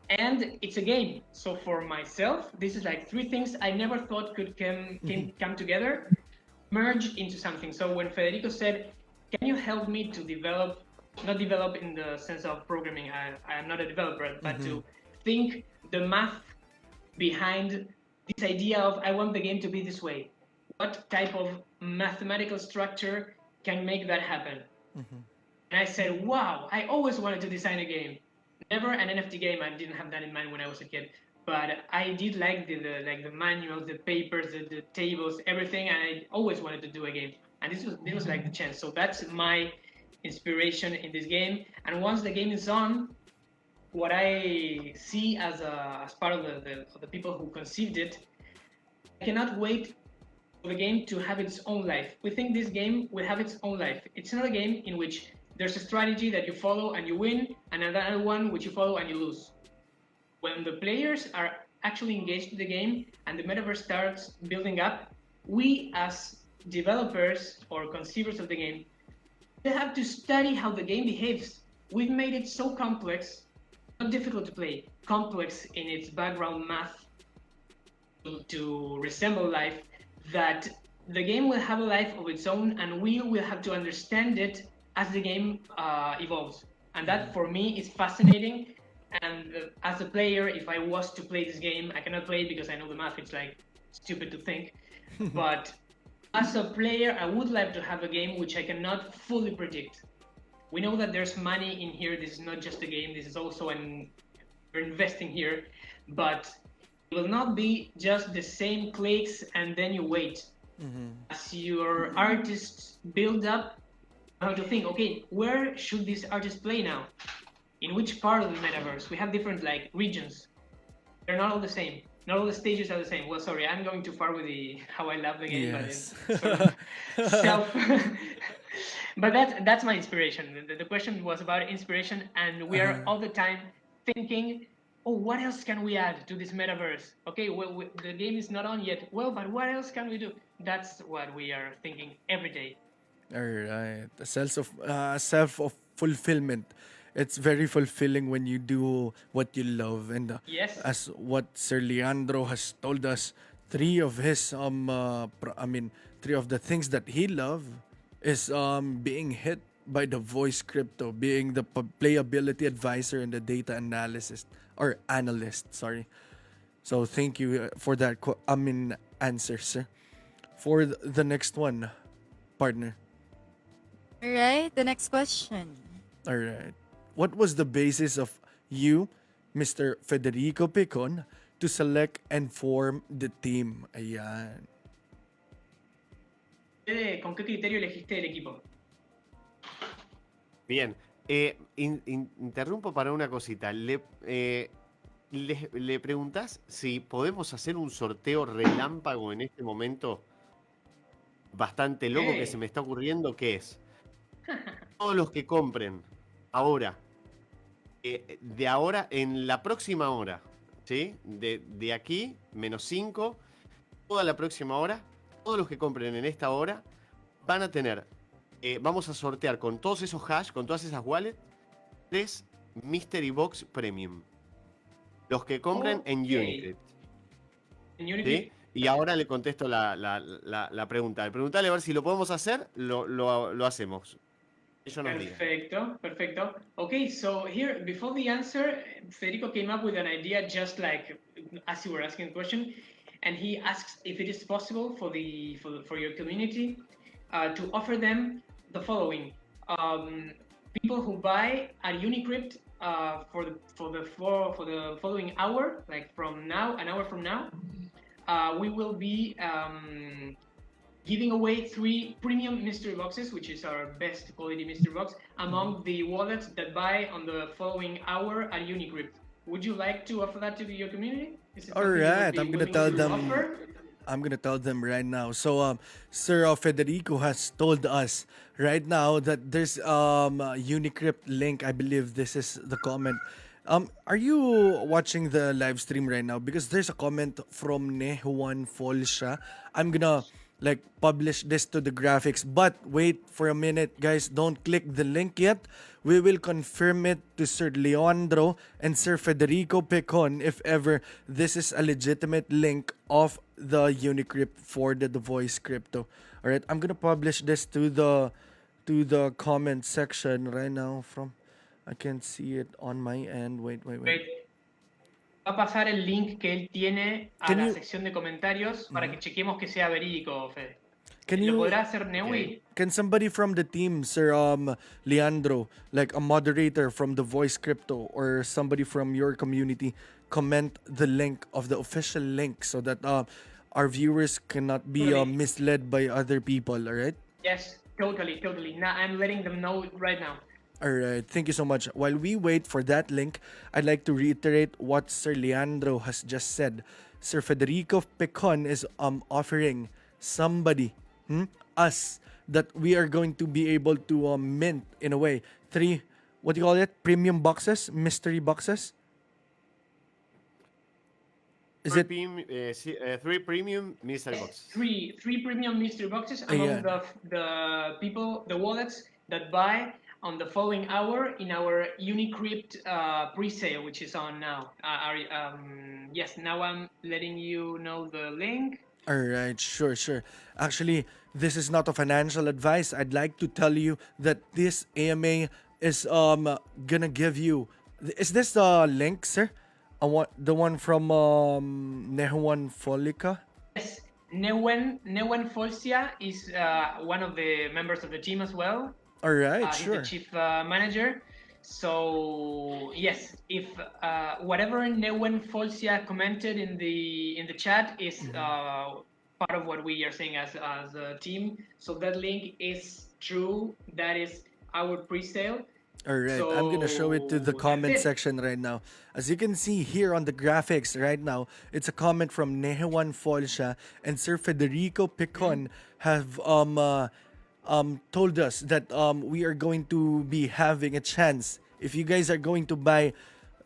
and it's a game. So for myself, this is like three things I never thought could come together, merge into something. So when Federico said, can you help me to develop, not develop in the sense of programming, I am not a developer, but to think the math behind this idea of, I want the game to be this way. What type of mathematical structure can make that happen? And I said, wow, I always wanted to design a game. Never an NFT game, I didn't have that in mind when I was a kid. But I did like the manuals, the papers, the tables, everything, and I always wanted to do a game. And this was like the chance. So that's my inspiration in this game. And once the game is on, what I see as part of the people who conceived it, I cannot wait for the game to have its own life. We think this game will have its own life. It's not a game in which there's a strategy that you follow and you win, and another one which you follow and you lose. When the players are actually engaged in the game and the metaverse starts building up, we as developers or conceivers of the game, they have to study how the game behaves. We've made it so complex, not difficult to play, complex in its background math to resemble life, that the game will have a life of its own, and we will have to understand it as the game evolves. And that for me is fascinating. And as a player, if I was to play this game, I cannot play it because I know the math, it's like stupid to think. But as a player, I would like to have a game which I cannot fully predict. We know that there's money in here. This is not just a game. This is also we're investing here. But it will not be just the same clicks and then you wait. As your artists build up, you have to think, okay, where should this artist play now? In which part of the metaverse? We have different like regions. they're not all the same. Not all the stages are the same. Well, sorry, I'm going too far with the how I love the game, but Yes. it's sort of self. But that's my inspiration. The question was about inspiration, and we are all the time thinking, oh, what else can we add to this metaverse? Okay, well, the game is not on yet. Well, but what else can we do? That's what we are thinking every day. All right. A self of fulfillment. It's very fulfilling when you do what you love, and Yes. as what Sir Leandro has told us, three of his three of the things that he love is being hit by the voice crypto, being the playability advisor and the data analysis or analyst. Sorry. So thank you for that. Answer, sir. For the next one, partner. All right, the next question. All right. What was the basis of you, Mr. Federico Picon, to select and form the team? Ayan. ¿Con qué criterio elegiste el equipo? Bien. Interrumpo para una cosita. Le preguntás si podemos hacer un sorteo relámpago en este momento bastante loco que se me está ocurriendo, que es todos los que compren ahora, de ahora en la próxima hora, ¿sí? De aquí, -5, toda la próxima hora, todos los que compren en esta hora van a tener, vamos a sortear con todos esos hash, con todas esas wallets, 3 Mystery Box Premium. Los que compren en Unicrypt. En Unicrypt. ¿Sí? Y ahora le contesto la pregunta. Preguntale a ver si lo podemos hacer, lo hacemos. Eso nos diga. Perfecto. Okay, so here, before the answer, Federico came up with an idea just like as you were asking the question, and he asks if it is possible for your community to offer them the following: people who buy at Unicrypt for the following hour, like from now, an hour from now, we will be giving away 3 premium mystery boxes, which is our best quality mystery box, among the wallets that buy on the following hour at Unicrypt. Would you like to offer that to your community? All right, I'm gonna tell them. I'm gonna tell them right now. So, Sir Federico has told us right now that there's Unicrypt link. I believe this is the comment. Are you watching the live stream right now? Because there's a comment from Nehuan Folsha. I'm gonna publish this to the graphics, but wait for a minute, guys. Don't click the link yet. We will confirm it to Sir Leandro and Sir Federico Picon if ever this is a legitimate link of the Unicrypt for the Voice crypto. All right, I'm gonna publish this to the comment section right now. I can see it on my end. Wait. Va a pasar el link que él tiene a la sección de comentarios para que chequemos que sea verídico, Fede. ¿Lo podrá hacer Neui? Can somebody from the team, Sir Leandro, like a moderator from the Voice Crypto or somebody from your community, comment the link of the official link so that our viewers cannot be misled by other people, all right? Yes, totally. Now I'm letting them know right now. All right, thank you so much. While we wait for that link, I'd like to reiterate what Sir Leandro has just said. Sir Federico Picon is offering somebody, us, that we are going to be able to mint, in a way, 3, what do you call it? Premium boxes? Mystery boxes? Is it 3 premium mystery boxes? 3 premium mystery boxes among the people, the wallets that buy on the following hour in our Unicrypt pre-sale, which is on now. Yes, now I'm letting you know the link. All right, sure. Actually, this is not a financial advice. I'd like to tell you that this AMA is gonna give you. Is this the link, sir? The one from Nehuan Folica? Yes, Nehuan Folsia is one of the members of the team as well. All right, sure. He's the chief manager. So yes, if whatever Newen Folsia commented in the chat is part of what we are saying as a team. So that link is true. That is our pre-sale. All right, I'm gonna show it to the So that's comment it. section right now. As you can see here on the graphics right now, it's a comment from Nehewan Folsha and Sir Federico Picon have told us that we are going to be having a chance if you guys are going to buy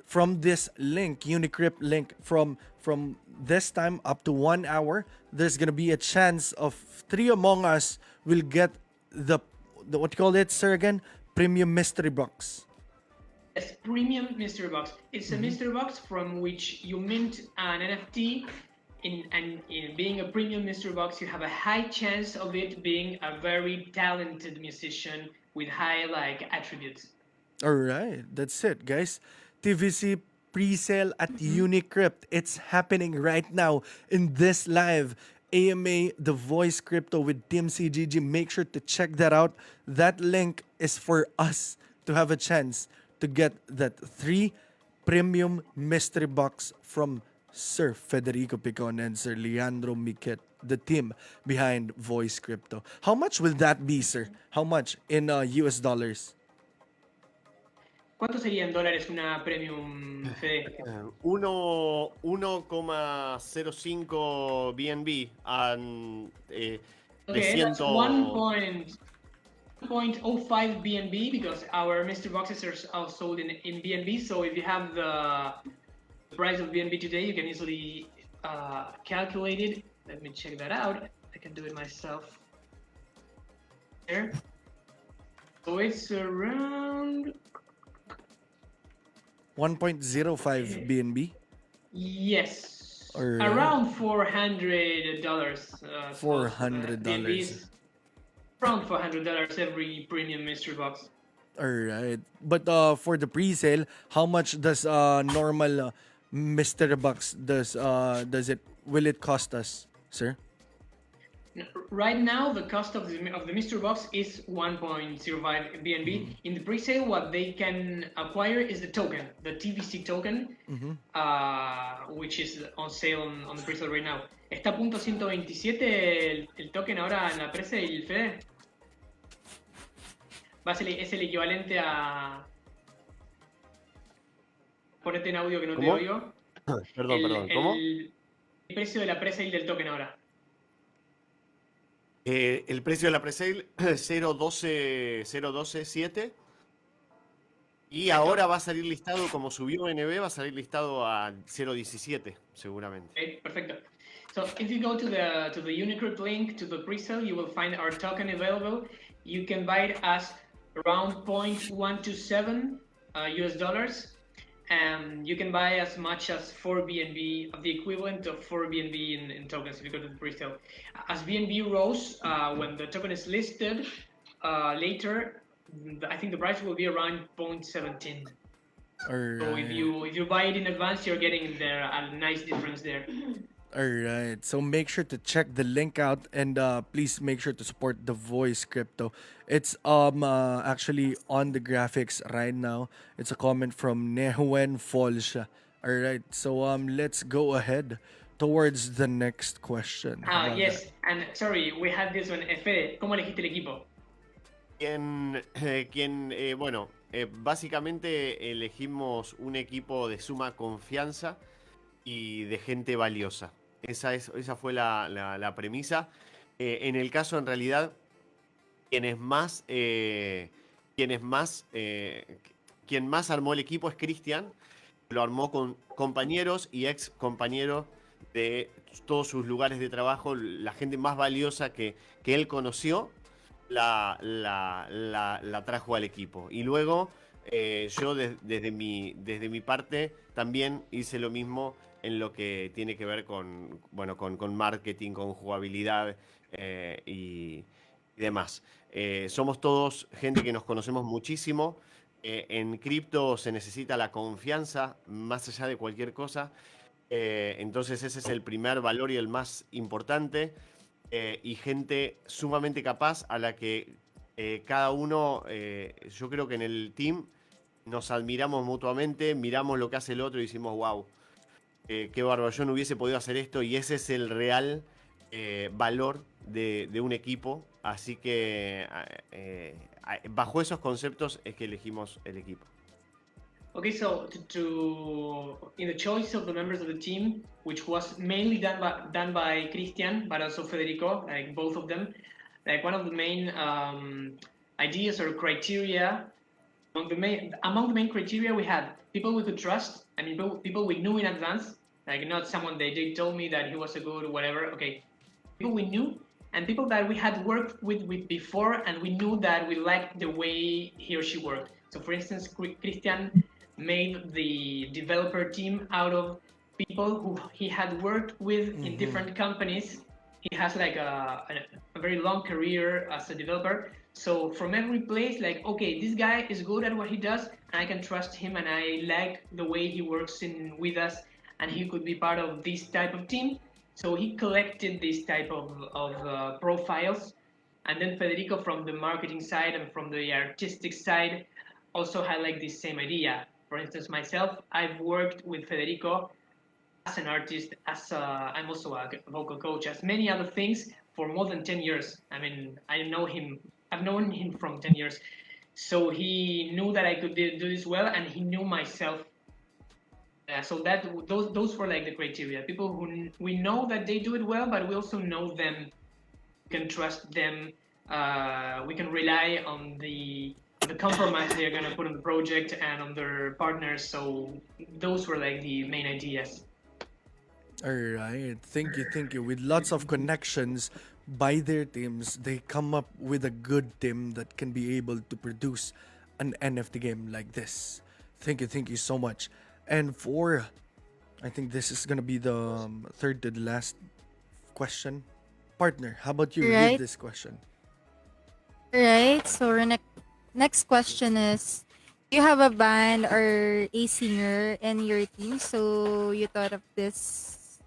from this link, Unicrypt link, from this time up to 1 hour. There's gonna be a chance of three among us will get the what you call it, sir, again, premium mystery box. Yes, premium mystery box. It's a mystery box from which you mint an NFT. In being a premium mystery box, you have a high chance of it being a very talented musician with high like attributes. All right, that's it, guys. TVC pre-sale at Unicrypt. It's happening right now in this live AMA The Voice Crypto with Team CGG. Make sure to check that out. That link is for us to have a chance to get that 3 premium mystery box from Sir Federico Picon and Sir Leandro Miquet, the team behind Voice Crypto. How much will that be, sir? How much in US dollars? ¿Cuánto sería en dólares una premium, Fede? 1,05 BNB Okay, that's 300. 1.05 BNB because our mystery boxes are sold in BNB. So if you have the price of BNB today, you can easily calculate it. Let me check that out. I can do it myself. There. So it's around 1.05 BNB. yes, Alright. around $400. $400. Around $400 every premium mystery box. All right. But for the pre-sale, how much does normal mystery box does it will it cost us, sir? Right now, the cost of the mystery box is 1.05 BNB. In the pre-sale, what they can acquire is the token, the TVC token, which is on sale on the pre-sale right now. Está a punto 127 el token ahora en la pre-sale, Fede. Es el equivalente a... Ponete en audio que no ¿Cómo? te oigo. Perdón, ¿cómo? El precio de la pre-sale del token ahora. El precio de la presale 0.12.7 y ahora va a salir listado, como subió NB, va a salir listado a 0.17 seguramente. Okay, perfecto. So if you go to the Unicrypt link to the pre-sale, you will find our token available. You can buy it as around 0.127 US dollars. And you can buy as much as 4 BNB, of the equivalent of 4 BNB in tokens if you go to the pre-sale. As BNB rose, when the token is listed later, I think the price will be around 0.17. All So right. if you buy it in advance, you're getting there a nice difference there. All right. So make sure to check the link out and please make sure to support the Voice Crypto. It's actually on the graphics right now. It's a comment from Nehuen Folsha. All right. So let's go ahead towards the next question. How about Yes, and sorry, we had this one. Fede, ¿cómo elegiste el equipo? Bueno, básicamente elegimos un equipo de suma confianza y de gente valiosa. Esa fue la premisa. En el caso, en realidad, quien más armó el equipo es Cristian. Lo armó con compañeros y ex compañeros de todos sus lugares de trabajo. La gente más valiosa que él conoció la trajo al equipo. Y luego yo desde mi parte también hice lo mismo en lo que tiene que ver con marketing, con jugabilidad y demás. Somos todos gente que nos conocemos muchísimo. En cripto se necesita la confianza más allá de cualquier cosa. Entonces ese es el primer valor y el más importante. Y gente sumamente capaz a la que cada uno, yo creo que en el team nos admiramos mutuamente, miramos lo que hace el otro y decimos, wow, qué bárbaro, yo no hubiese podido hacer esto, y ese es el real valor de un equipo. Así que bajo esos conceptos es que elegimos el equipo. Okay, so in the choice of the members of the team, which was mainly done by Christian, but also Federico, like both of them, like one of the main ideas or criteria among the main criteria we had people we could trust. I mean, people we knew in advance, like not someone they told me that he was a good whatever. Okay, people we knew and people that we had worked with before, and we knew that we liked the way he or she worked. So, for instance, Christian made the developer team out of people who he had worked with in different companies. He has like a very long career as a developer. So from every place, like, okay, this guy is good at what he does, and I can trust him, and I like the way he works with us, and he could be part of this type of team. So he collected this type of profiles. And then Federico from the marketing side and from the artistic side also had like this same idea. For instance, myself, I've worked with Federico as an artist, I'm also a vocal coach, as many other things for more than 10 years. I mean, I've known him from 10 years. So he knew that I could do this well, and he knew myself. So those were like the criteria. People who we know that they do it well, but we also know them, we can trust them, we can rely on the compromise they're going to put on the project and on their partners. So those were like the main ideas. All right. Thank you. With lots of connections by their teams, they come up with a good team that can be able to produce an NFT game like this. Thank you so much. And I think this is gonna be the third to the last question. Partner, how about you read Right. this question? Right. So our next question is, do you have a band or a singer in your team? So you thought of this.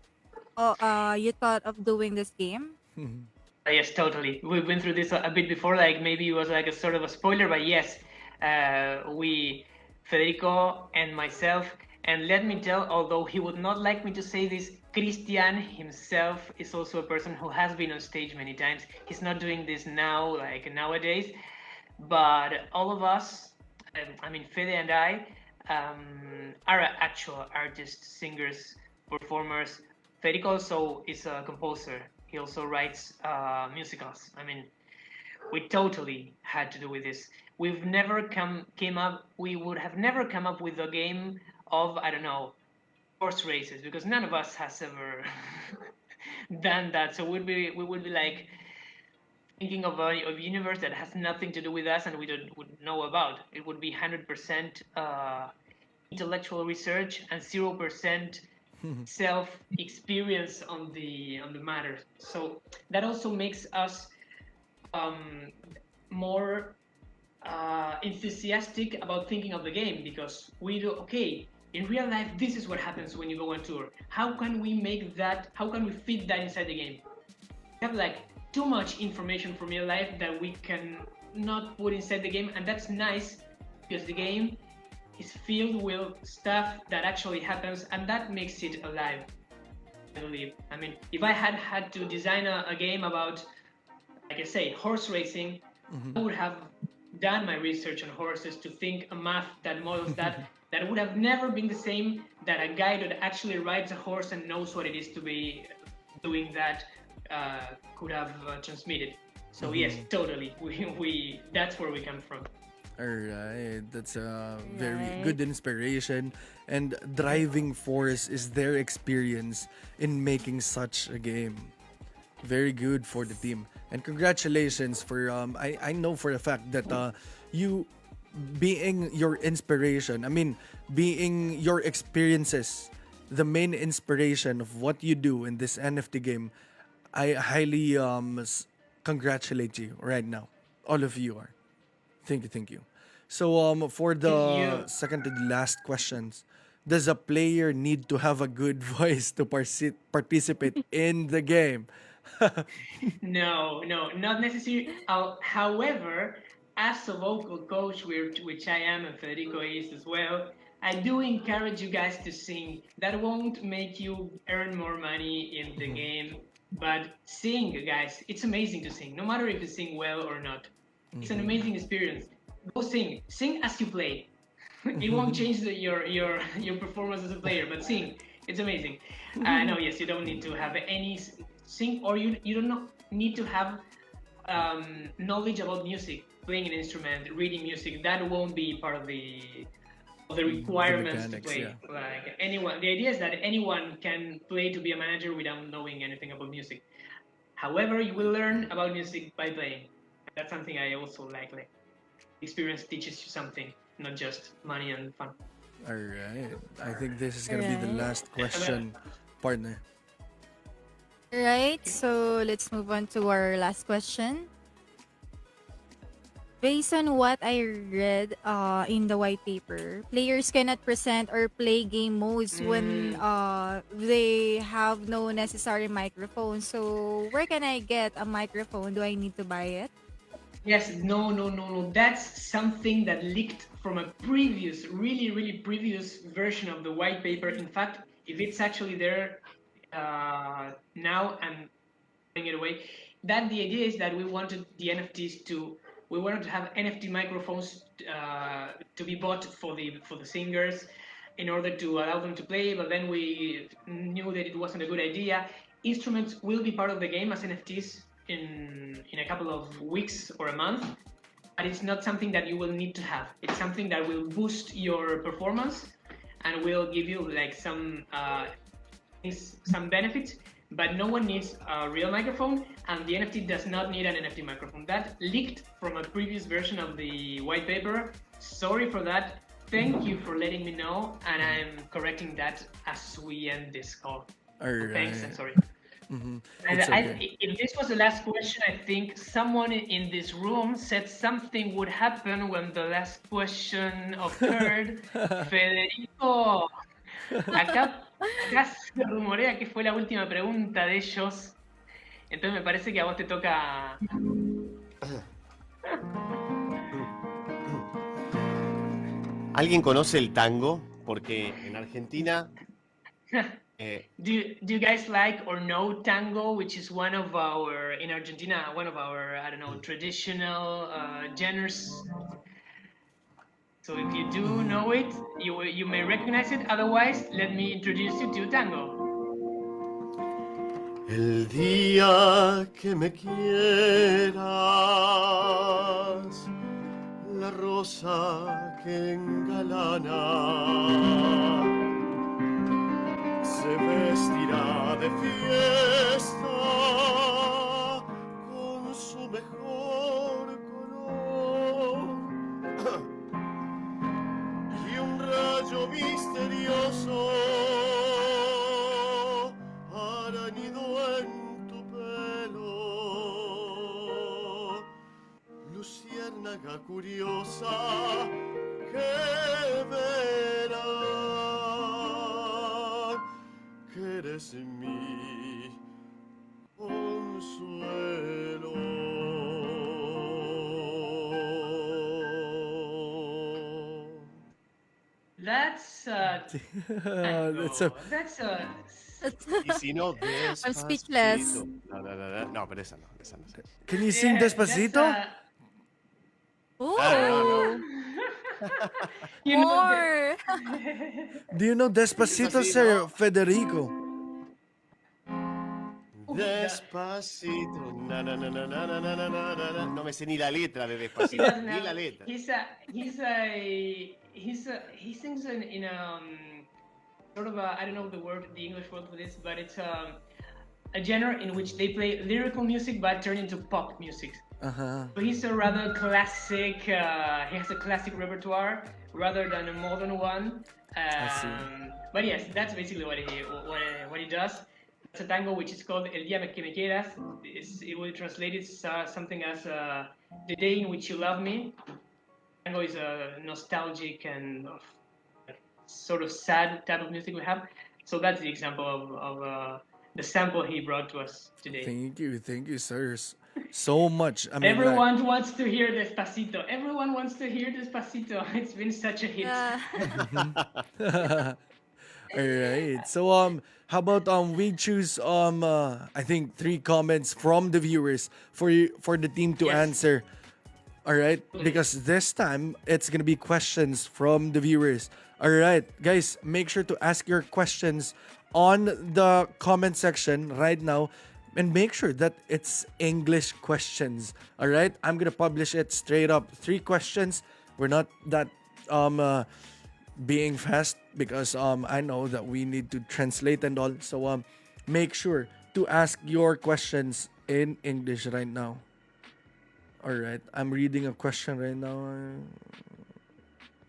You thought of doing this game. Yes, totally. We've been through this a bit before. Like maybe it was like a sort of a spoiler, but yes, Federico and myself, and let me tell, although he would not like me to say this, Christian himself is also a person who has been on stage many times. He's not doing this now, like nowadays, but all of us, I mean, Fede and I, are actual artists, singers, performers. Federico also is a composer. He also writes musicals. I mean, we totally had to do with this. We would have never come up with a game of, I don't know, horse races, because none of us has ever done that. So we would be like thinking of a universe that has nothing to do with us and we would know about. It would be 100% intellectual research and 0% self experience on the matter. So that also makes us more enthusiastic about thinking of the game, because we do, okay, in real life this is what happens when you go on tour. How can we fit that inside the game? We have like too much information from real life that we can not put inside the game, and that's nice because the game is filled with stuff that actually happens, and that makes it alive, I believe. I mean, if I had to design a game about, like I say, horse racing, I would have done my research on horses to think a math that models that would have never been the same that a guy that actually rides a horse and knows what it is to be doing that could have transmitted. So yes, totally. We that's where we come from. Alright, that's a very Right. good inspiration, and driving force is their experience in making such a game. Very good for the team, and congratulations for I know for a fact that you being your inspiration, I mean being your experiences, the main inspiration of what you do in this NFT game. I highly congratulate you right now. All of you are. Thank you. So for the Thank you. second to the last questions, does a player need to have a good voice to participate in the game? No, not necessarily. However, as a vocal coach, which I am and Federico is as well, I do encourage you guys to sing. That won't make you earn more money in the game, but sing, guys. It's amazing to sing, no matter if you sing well or not. It's an amazing experience. Go sing as you play. It won't change your performance as a player, but sing. It's amazing. No, yes, you don't need to have any sing, or you don't need to have knowledge about music, playing an instrument, reading music. That won't be part of the requirements to mechanics, play. yeah. Like anyone, the idea is that anyone can play to be a manager without knowing anything about music. However, you will learn about music by playing. That's something I also like. Like experience teaches you something, not just money and fun. All right. I think this is gonna be the Right. last question, partner. Right, so let's move on to our last question. Based on what I read in the white paper, players cannot present or play game modes when they have no necessary microphone. So where can I get a microphone? Do I need to buy it? Yes, no. That's something that leaked from a previous, really previous version of the white paper. In fact, if it's actually there now, I'm throwing it away. That the idea is that we wanted to have NFT microphones to be bought for the singers in order to allow them to play. But then we knew that it wasn't a good idea. Instruments will be part of the game as NFTs in a couple of weeks or a month, but it's not something that you will need to have. It's something that will boost your performance and will give you like some benefits, but no one needs a real microphone, and the NFT does not need an NFT microphone. That leaked from a previous version of the white paper. Sorry for that. Thank you for letting me know, and I'm correcting that as we end this call. All right. Thanks, and sorry. Mm-hmm. And It's okay. if this was the last question, I think someone in this room said something would happen when the last question occurred. Federico, acá se rumorea que fue la última pregunta de ellos. Entonces me parece que a vos te toca. ¿Alguien conoce el tango? Porque en Argentina Do you guys like or know tango, which is one of our in Argentina, one of our I don't know traditional genres. So if you do know it, you may recognize it. Otherwise, let me introduce you to tango. el día que me quieras, la rosa que engalana se vestirá de fiesta con su mejor color y un rayo misterioso arañido en tu pelo, luciérnaga curiosa que verá que eres mi consuelo. That's tango. That's a Y si no, I'm speechless. despacito. No, pero esa no. Can you sing Yeah, Despacito? Oh, no. You know, more. Do you know Despacito, sir Federico? Despacito. No me sé ni la letra de he Despacito. doesn't Ni have- la letra. he sings in sort of I don't know the English word for this, but it's a genre in which they play lyrical music but turn into pop music. Uh-huh. So he's a rather classic. He has a classic repertoire rather than a modern one. see. But yes, that's basically what he does. It's a tango which is called El Día Que Me Quieras. It will translate it something as the day in which you love me. Tango is a nostalgic and sort of sad type of music we have. So that's the example of the sample he brought to us today. Thank you, sirs. So much. I mean, Everyone wants to hear Despacito. Everyone wants to hear Despacito. It's been such a hit. Yeah. all right. So how about we choose I think 3 comments from the viewers for the team to Yes. answer. All right, because this time it's gonna be questions from the viewers. All right, guys, make sure to ask your questions on the comment section right now, and make sure that it's English questions. All right, I'm gonna publish it straight up. 3 questions. We're not that being fast because I know that we need to translate and all. So make sure to ask your questions in English right now. All right, I'm reading a question right now.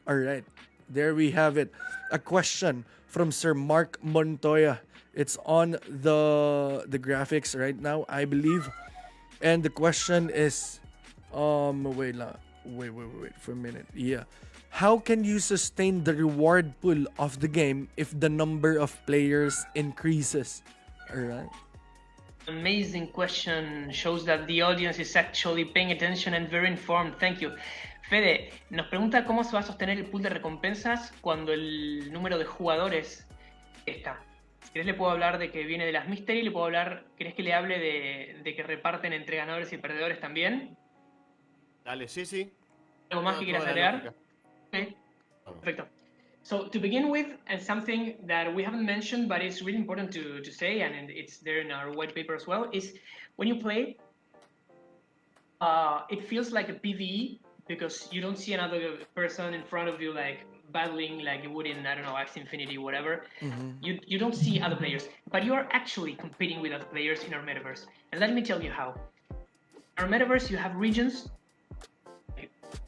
All right, there we have it. A question from Sir Mark Montoya. It's on the graphics right now, I believe. And the question is wait for a minute. Yeah. How can you sustain the reward pool of the game if the number of players increases? All right. Amazing question. Shows that the audience is actually paying attention and very informed. Thank you. Fede nos pregunta cómo se va a sostener el pool de recompensas cuando el número de jugadores está. Si querés le puedo hablar de que viene de las Mystery, le puedo hablar, ¿querés que le hable de que reparten entre ganadores y perdedores también? Dale, sí. ¿Algo más que quieras agregar? Okay, perfecto. So to begin with, and something that we haven't mentioned, but it's really important to say, and it's there in our white paper as well, is when you play, it feels like a PvE because you don't see another person in front of you like battling like you would in, I don't know, Axie Infinity, whatever. You don't see other players, but you are actually competing with other players in our metaverse. And let me tell you how. In our metaverse, you have regions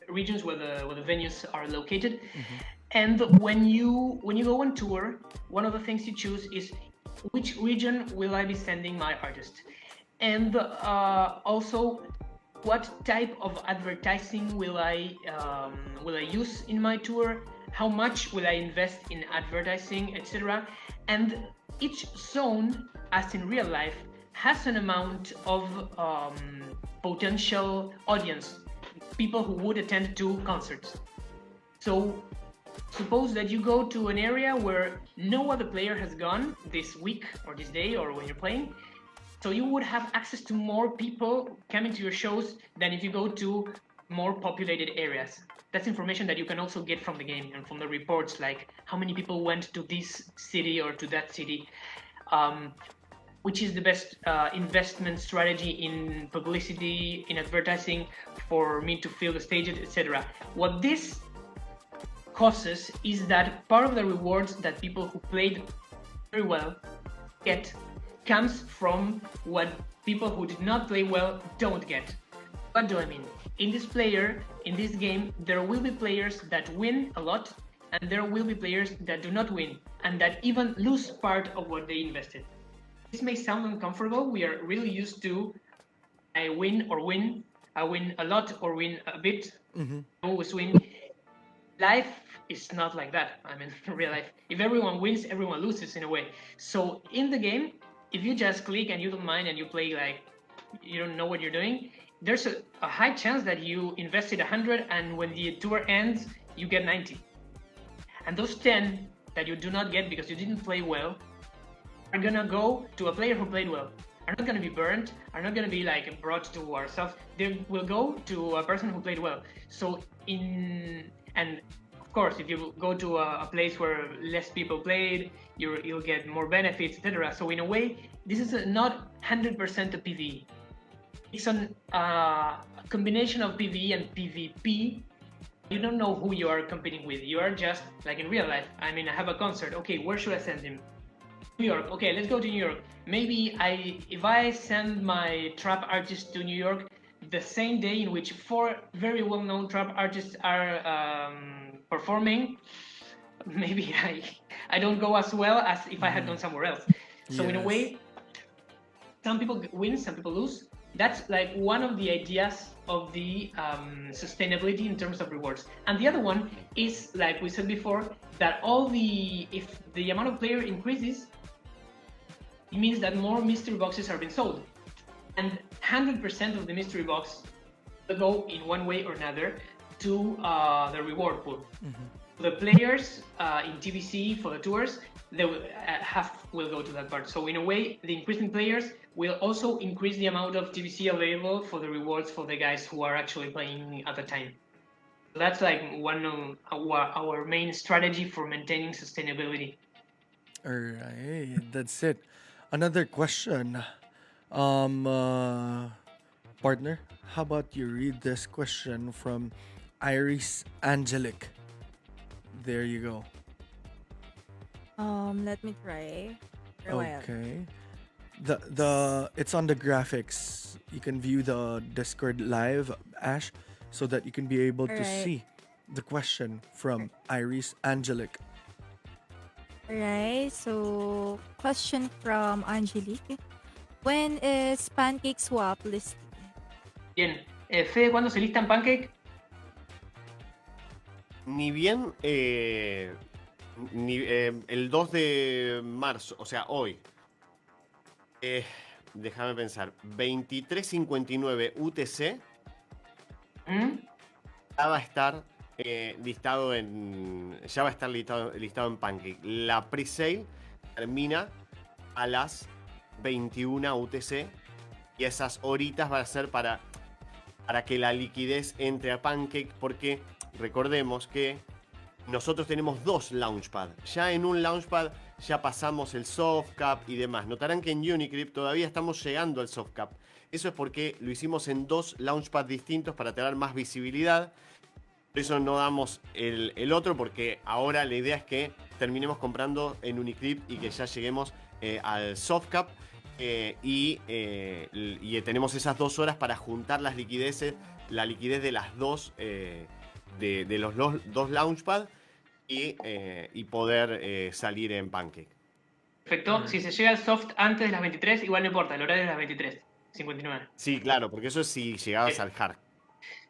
where the venues are located. And when you go on tour, one of the things you choose is which region will I be sending my artist, and also what type of advertising will I use in my tour, how much will I invest in advertising, etc. And each zone, as in real life, has an amount of potential audience, people who would attend to concerts. So suppose that you go to an area where no other player has gone this week or this day or when you're playing. So you would have access to more people coming to your shows than if you go to more populated areas. That's information that you can also get from the game and from the reports, like how many people went to this city or to that city, which is the best investment strategy in publicity, in advertising, for me to fill the stages, etc. What this causes is that part of the rewards that people who played very well get comes from what people who did not play well don't get. What do I mean? In this game, there will be players that win a lot, and there will be players that do not win, and that even lose part of what they invested. This may sound uncomfortable. We are really used to I win a lot or win a bit, I always win. Life is not like that. I mean, in real life, if everyone wins, everyone loses in a way. So in the game, if you just click and you don't mind and you play like you don't know what you're doing, there's a high chance that you invested 100 and when the tour ends, you get 90. And those 10 that you do not get because you didn't play well are gonna go to a player who played well. Are not gonna be burned, are not gonna be like brought to ourselves. They will go to a person who played well. So and of course, if you go to a place where less people played, you'll get more benefits, etc. So in a way, this is not 100% a PvE. It's a combination of PvE and PvP. You don't know who you are competing with. You are just like in real life. I mean, I have a concert. Okay, where should I send him? New York. Okay, let's go to New York. Maybe if I send my trap artist to New York the same day in which 4 very well-known trap artists are performing, maybe I don't go as well as if I had gone somewhere else. So in a way, some people win, some people lose. That's like one of the ideas of the sustainability in terms of rewards. And the other one is, like we said before, that if the amount of player increases, it means that more mystery boxes are being sold. And 100% of the mystery box will go in one way or another to the reward pool. The players in TBC for the tours, they will, half will go to that part. So in a way, the increase in players will also increase the amount of TBC available for the rewards for the guys who are actually playing at the time. That's like one of our main strategy for maintaining sustainability. Alright, that's it. Another question. Partner, how about you read this question from Iris Angelic? There you go. Let me try. For a while. Okay. The it's on the graphics. You can view the Discord live, Ash, so that you can be able to Alright. see the question from Iris Angelic. Alright, so question from Angelique. When is Pancake Swap listed? Bien. Fede, ¿cuándo se lista en Pancake? Ni bien el 2 de marzo, o sea, hoy. Déjame pensar. 23:59 UTC ya va a estar listado en Pancake. La pre-sale termina a las 21 UTC y esas horitas van a ser para que la liquidez entre a Pancake, porque recordemos que nosotros tenemos dos Launchpad. Ya en un Launchpad ya pasamos el soft cap y demás. Notarán que en Unicrypt todavía estamos llegando al soft cap. Eso es porque lo hicimos en dos Launchpad distintos para tener más visibilidad. Por eso no damos el otro, porque ahora la idea es que terminemos comprando en Unicrypt y que ya lleguemos al soft cap. Y tenemos esas 2 horas para juntar las liquideces, la liquidez de las dos de los dos Launchpad y poder salir en Pancake. Perfecto. Si se llega al soft antes de las 23, igual no importa, el horario es las 23:59. Sí, claro, porque eso es si llegabas al hard.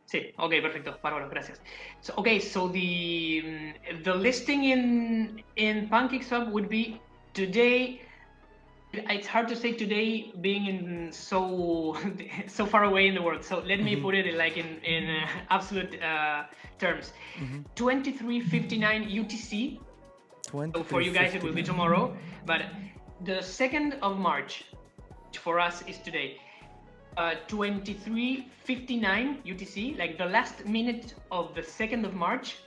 Sí, ok, perfecto, bárbaro, gracias. So, okay, so the listing in PancakeSwap would be today. It's hard to say today, being in so far away in the world. So let me put it in absolute terms. 23:59 UTC. So for you guys it will be tomorrow, but the 2nd of March, which for us is today. 23:59 UTC, like the last minute of the 2nd of March,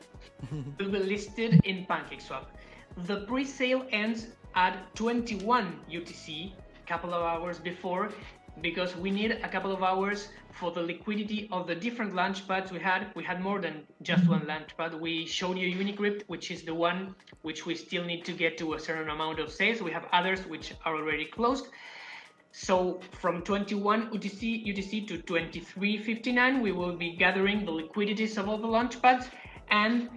will be listed in PancakeSwap. The pre-sale ends at 21 UTC, a couple of hours before, because we need a couple of hours for the liquidity of the different launchpads we had. We had more than just one launchpad. We showed you Unicrypt, which is the one which we still need to get to a certain amount of sales. We have others which are already closed. So from 21 UTC to 23:59, we will be gathering the liquidities of all the launchpads, and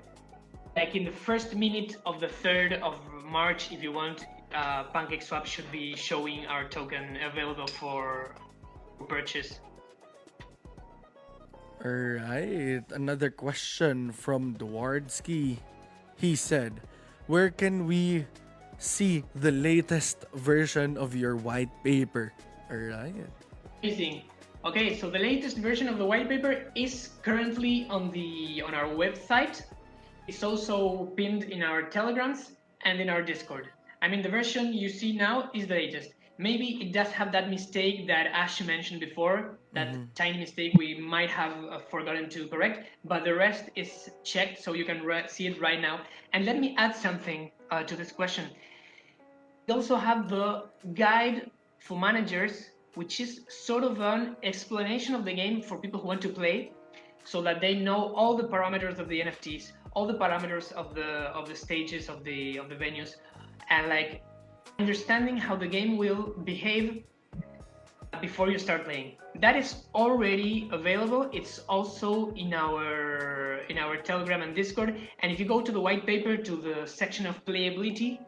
like in the first minute of the 3rd of March, if you want, PancakeSwap should be showing our token available for purchase. Alright, another question from Dwardski. He said, where can we see the latest version of your white paper? Alright. Amazing. Okay, so the latest version of the white paper is currently on our website. It's also pinned in our Telegrams and in our Discord. I mean, the version you see now is the latest. Maybe it does have that mistake that Ash mentioned before, that tiny mistake we might have forgotten to correct, but the rest is checked, so you can see it right now. And let me add something to this question. We also have the guide for managers, which is sort of an explanation of the game for people who want to play, so that they know all the parameters of the NFTs, all the parameters of the stages of the venues, and like understanding how the game will behave before you start playing. That is already available. It's also in our Telegram and Discord. And if you go to the white paper, to the section of playability,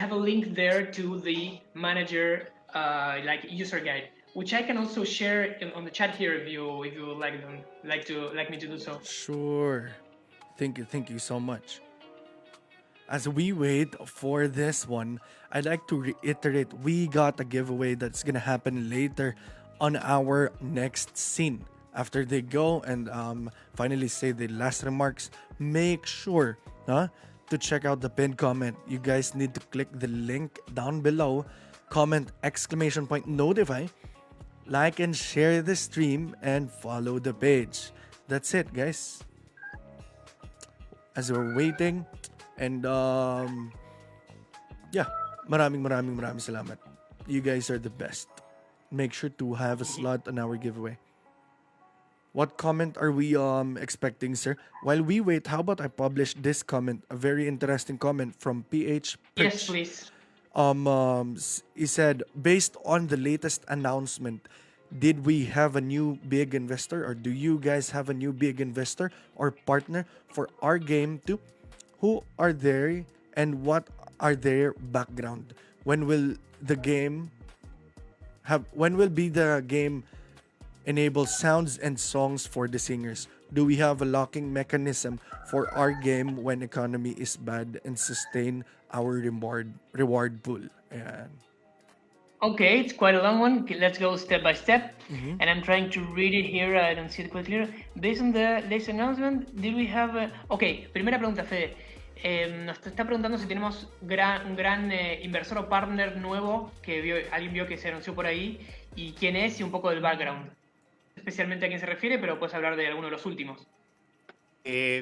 I have a link there to the manager user guide, which I can also share on the chat here if you would like me to do so. Sure. Thank you so much. As we wait for this one, I'd like to reiterate, we got a giveaway that's gonna happen later on our next scene. after they go and finally say the last remarks, make sure to check out the pinned comment. You guys need to click the link down below, comment !notify, like and share the stream, and follow the page. That's it, guys. As we're waiting, and yeah, maraming salamat. You guys are the best. Make sure to have a slot on our giveaway. What comment are we expecting, sir? While we wait, how about I publish this comment? A very interesting comment from PH Pitch. Yes, please. He said, based on the latest announcement, did we have a new big investor, or do you guys have a new big investor or partner for our game too? Who are they and what are their background? When will be the game enable sounds and songs for the singers? Do we have a locking mechanism for our game when economy is bad and sustain our reward pool? Ayan. Okay, it's quite a long one. Okay, let's go step by step. And I'm trying to read it here. I don't see it quite clear. Based on the latest announcement, did we have Okay, primera pregunta, Fede. Nos está preguntando si tenemos un gran inversor o partner nuevo que alguien vio que se anunció por ahí, y quién es y un poco del background. Especialmente a quién se refiere, pero puedes hablar de alguno de los últimos.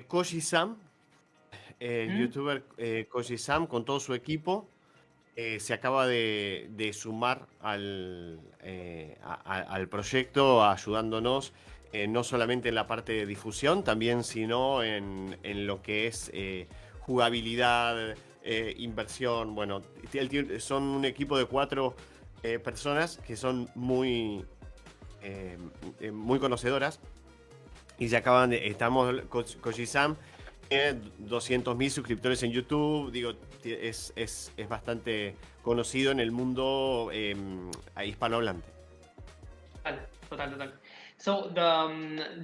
Koji Sam, youtuber Koji Sam, con todo su equipo, se acaba de sumar al proyecto, ayudándonos no solamente en la parte de difusión, también sino en lo que es jugabilidad, inversión. Bueno, son un equipo de 4 personas que son muy conocedoras, y estamos Koji Sam, tiene 200.000 suscriptores en YouTube. Digo, es bastante conocido en el mundo hispanohablante. Total. So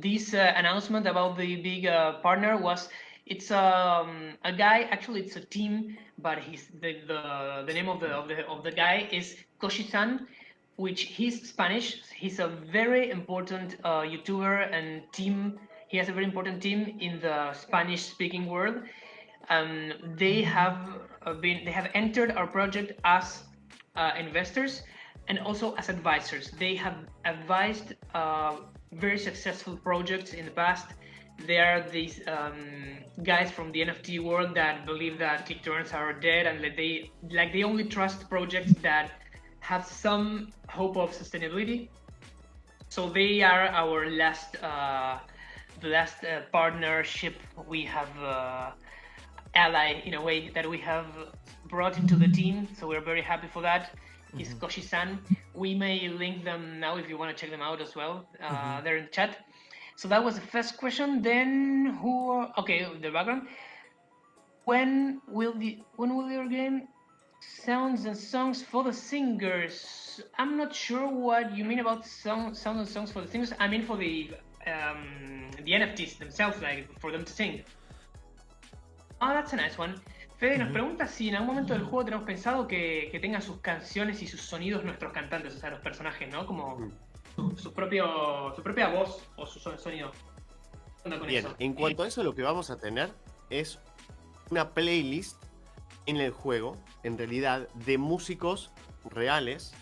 this announcement about the big partner it's a guy. Actually, it's a team, but the name of the guy is Koshi-san, which he's Spanish. He's a very important YouTuber and team. He has a very important team in the Spanish-speaking world. They have entered our project as investors and also as advisors. They have advised very successful projects in the past. They are these guys from the NFT world that believe that click-to-earns are dead, and they only trust projects that have some hope of sustainability. So they are our last partnership we have ally in a way that we have brought into the team. So we're very happy for that. He's Koshi-san. We may link them now if you want to check them out as well. They're in the chat. So that was the first question. Then the background. When will your game sounds and songs for the singers? I'm not sure what you mean about sounds and songs for the singers. I mean for the NFTs themselves, like for them to sing. Oh, that's a nice one. Fede nos pregunta si en algún momento del juego tenemos pensado que tengan sus canciones y sus sonidos nuestros cantantes, o sea, los personajes, ¿no? Como su propia voz o su sonido. ¿Qué onda con Bien, eso? en cuanto a eso, lo que vamos a tener es una playlist en el juego, en realidad, de músicos reales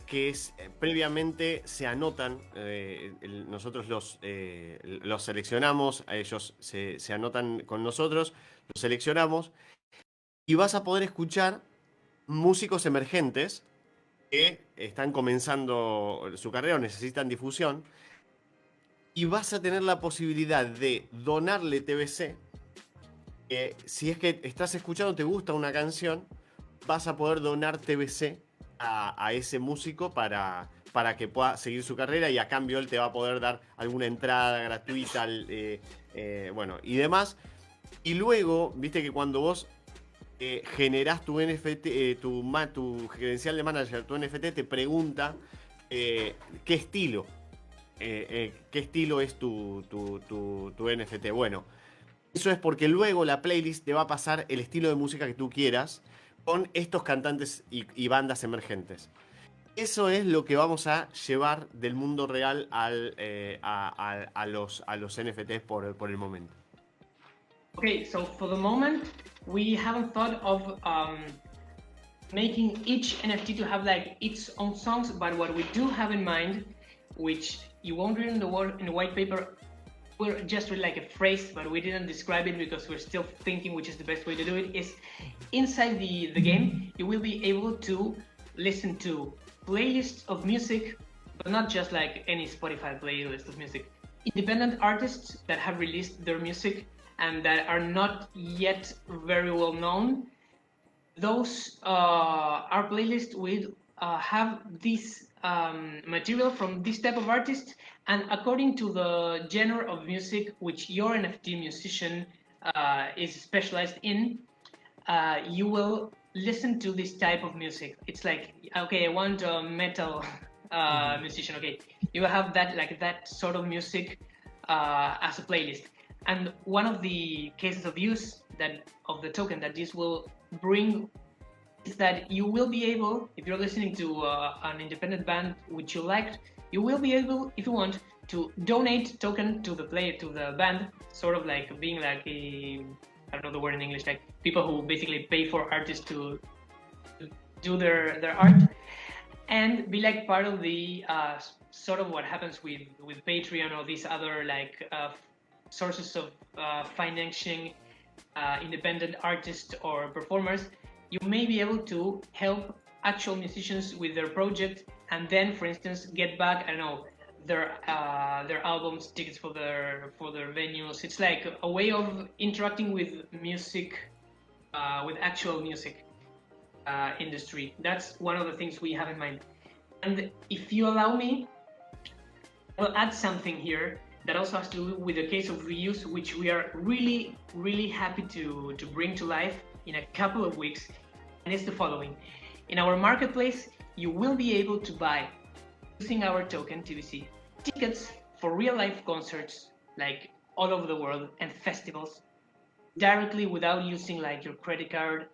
que previamente se anotan. Nosotros los seleccionamos, a ellos se anotan con nosotros, los seleccionamos, y vas a poder escuchar músicos emergentes que están comenzando su carrera o necesitan difusión, y vas a tener la posibilidad de donarle TBC. Si es que estás escuchando, te gusta una canción, vas a poder donar TBC a ese músico para que pueda seguir su carrera, y a cambio él te va a poder dar alguna entrada gratuita, bueno, y demás. Y luego, viste que cuando vos generás tu NFT, tu credencial de manager, tu NFT, te pregunta qué estilo es tu NFT. Bueno, eso es porque luego la playlist te va a pasar el estilo de música que tú quieras con estos cantantes y bandas emergentes. Eso es lo que vamos a llevar del mundo real a los NFTs por el momento. Okay, so for the moment, we haven't thought of making each NFT to have like its own songs, but what we do have in mind, which you won't read in the white paper, we're just read like a phrase, but we didn't describe it because we're still thinking which is the best way to do it, is inside the game, you will be able to listen to playlists of music, but not just like any Spotify playlist of music. Independent artists that have released their music and that are not yet very well known, those our playlist will have this material from this type of artist, and according to the genre of music which your NFT musician is specialized in, you will listen to this type of music. It's like, okay, I want a metal musician. Okay, you will have that sort of music as a playlist. And one of the cases of use of the token that this will bring is that you will be able, if you're listening to an independent band which you liked, you will be able, if you want, to donate token to the band, sort of like being like I don't know the word in English, like people who basically pay for artists to do their art, and be like part of the sort of what happens with Patreon or these other like sources of financing independent artists or performers. You may be able to help actual musicians with their project, and then, for instance, get back, I don't know, their albums, tickets for their venues. It's like a way of interacting with music, with actual music industry. That's one of the things we have in mind. And if you allow me, I'll add something here that also has to do with the case of reuse, which we are really, really happy to bring to life in a couple of weeks. And it's the following. In our marketplace, you will be able to buy, using our token, TBC, tickets for real-life concerts, like all over the world, and festivals, directly without using like your credit card,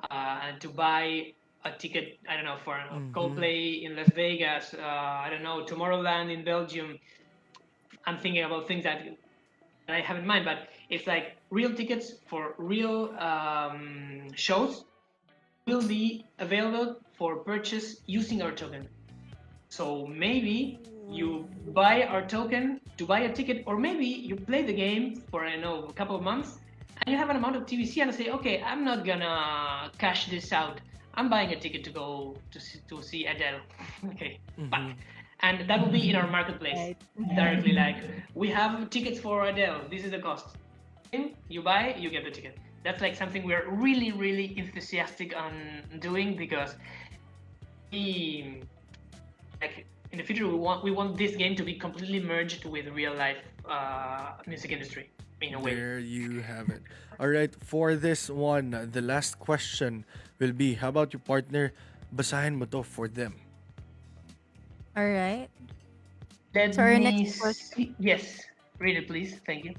and to buy a ticket, I don't know, for Coldplay in Las Vegas, I don't know, Tomorrowland in Belgium. I'm thinking about things that I have in mind, but it's like real tickets for real shows will be available for purchase using our token. So maybe you buy our token to buy a ticket, or maybe you play the game for, I don't know, a couple of months, and you have an amount of TBC and say, okay, I'm not gonna cash this out. I'm buying a ticket to go to see Adele. Okay, back. And that will be in our marketplace directly. Like, we have tickets for Adele. This is the cost. You buy, you get the ticket. That's like something we're really, really enthusiastic on doing, because like in the future we want this game to be completely merged with real life music industry in a way. There you have it. All right, for this one, the last question will be, how about your partner? Basahin mo to for them. All right. Let So our me next question. see. Yes, read it, please. Thank you.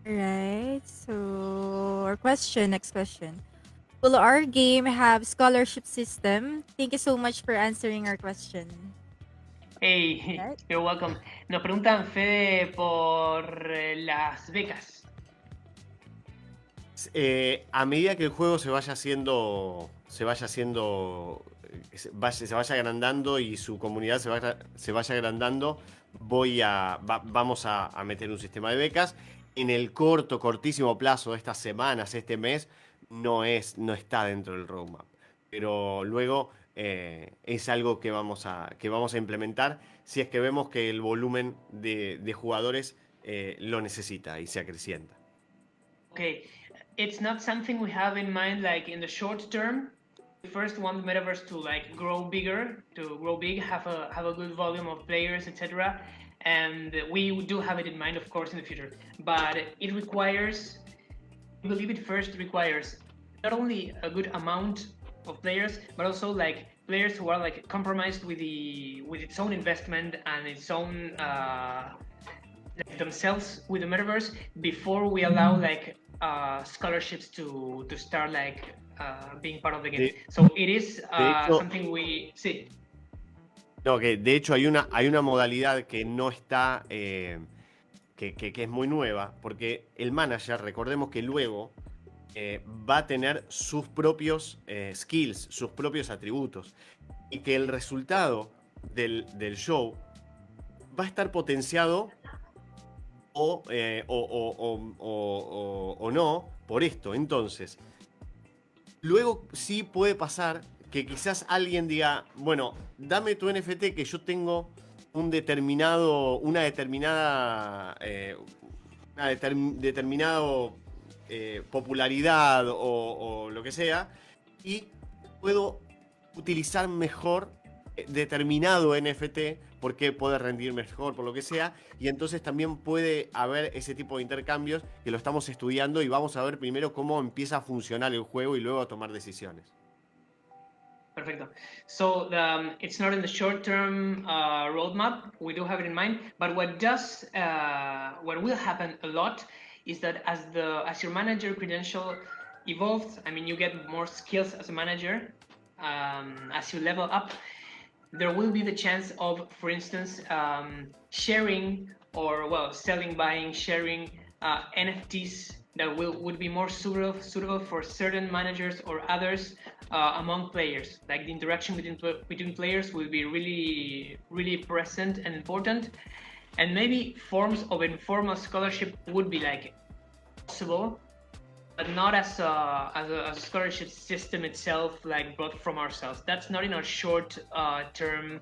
Right. So next question. Will our game have scholarship system? Thank you so much for answering our question. Hey, Right. you're welcome. Nos preguntan, Fede, por las becas. A medida que el juego se vaya agrandando y su comunidad se vaya agrandando, vamos a meter un sistema de becas. En el cortísimo plazo, estas semanas, este mes, no está dentro del roadmap. Pero luego es algo que vamos a implementar si es que vemos que el volumen de jugadores lo necesita y se acrecienta. Okay, it's not something we have in mind like in the short term. We first want the metaverse to like grow big, have a good volume of players, etc. And we do have it in mind, of course, in the future. But it requires, I believe it first requires not only a good amount of players, but also like players who are like compromised with its own investment and its own themselves with the metaverse before we allow like scholarships to start like being part of the game. So it is something we see. No, que de hecho hay una modalidad que no está, que es muy nueva, porque el manager, recordemos que luego va a tener sus propios skills, sus propios atributos, y que el resultado del show va a estar potenciado o no por esto. Entonces, luego sí puede pasar que quizás alguien diga, bueno, dame tu NFT que yo tengo una determinada popularidad o lo que sea, y puedo utilizar mejor determinado NFT porque puede rendir mejor, por lo que sea, y entonces también puede haber ese tipo de intercambios que lo estamos estudiando y vamos a ver primero cómo empieza a funcionar el juego y luego a tomar decisiones. Perfecto. So it's not in the short-term roadmap. We do have it in mind, but what will happen a lot is that as your manager credential evolves, I mean, you get more skills as a manager. As you level up, there will be the chance of, for instance, sharing or selling, buying, sharing NFTs that would be more suitable for certain managers or others among players. Like the interaction between players will be really present and important, and maybe forms of informal scholarship would be like possible, but not as a scholarship system itself, like brought from ourselves. That's not in our short-term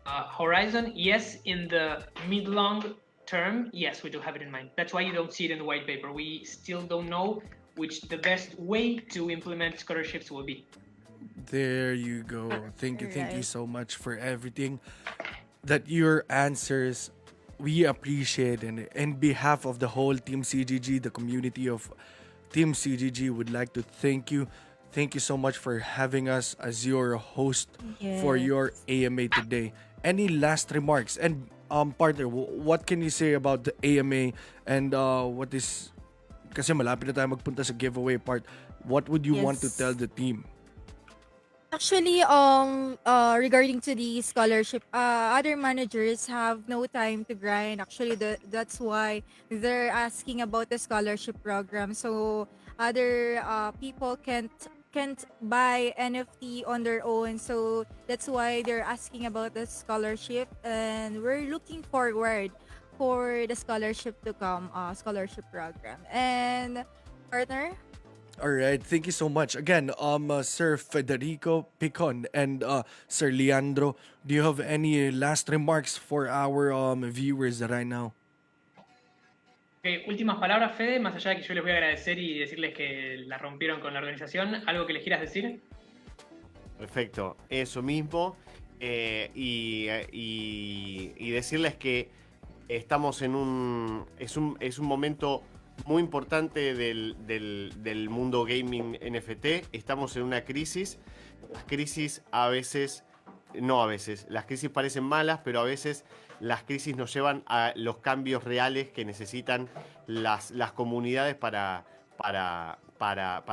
horizon. Yes, in the mid-long term, yes, we do have it in mind. That's why you don't see it in the white paper. We still don't know which the best way to implement scholarships will be. There you go. Thank you Right. so much for everything. That your answers we appreciate, and in behalf of the whole Team CGG, the community of Team CGG would like to thank you. Thank you so much for having us as your host for your AMA today. Any last remarks? And partner, what can you say about the AMA and what is, kasi malapit na tayo magpunta sa giveaway part. What would you want to Yes. tell the team? Actually, regarding to the scholarship, other managers have no time to grind. Actually, that's why they're asking about the scholarship program. So other people can't buy NFT on their own. So that's why they're asking about the scholarship, and we're looking forward for the scholarship to come, scholarship program. And partner. All right, thank you so much again, Sir Federico Picon and Sir Leandro. Do you have any last remarks for our viewers right now? Okay, últimas palabras, Fede, más allá de que yo les voy a agradecer y decirles que la rompieron con la organización. ¿Algo que les quieras decir? Perfecto, eso mismo. Y decirles que estamos en es un momento muy importante del mundo gaming NFT. Estamos en una crisis. Las crisis las crisis parecen malas, pero a veces las crisis nos llevan a los cambios reales que necesitan las comunidades para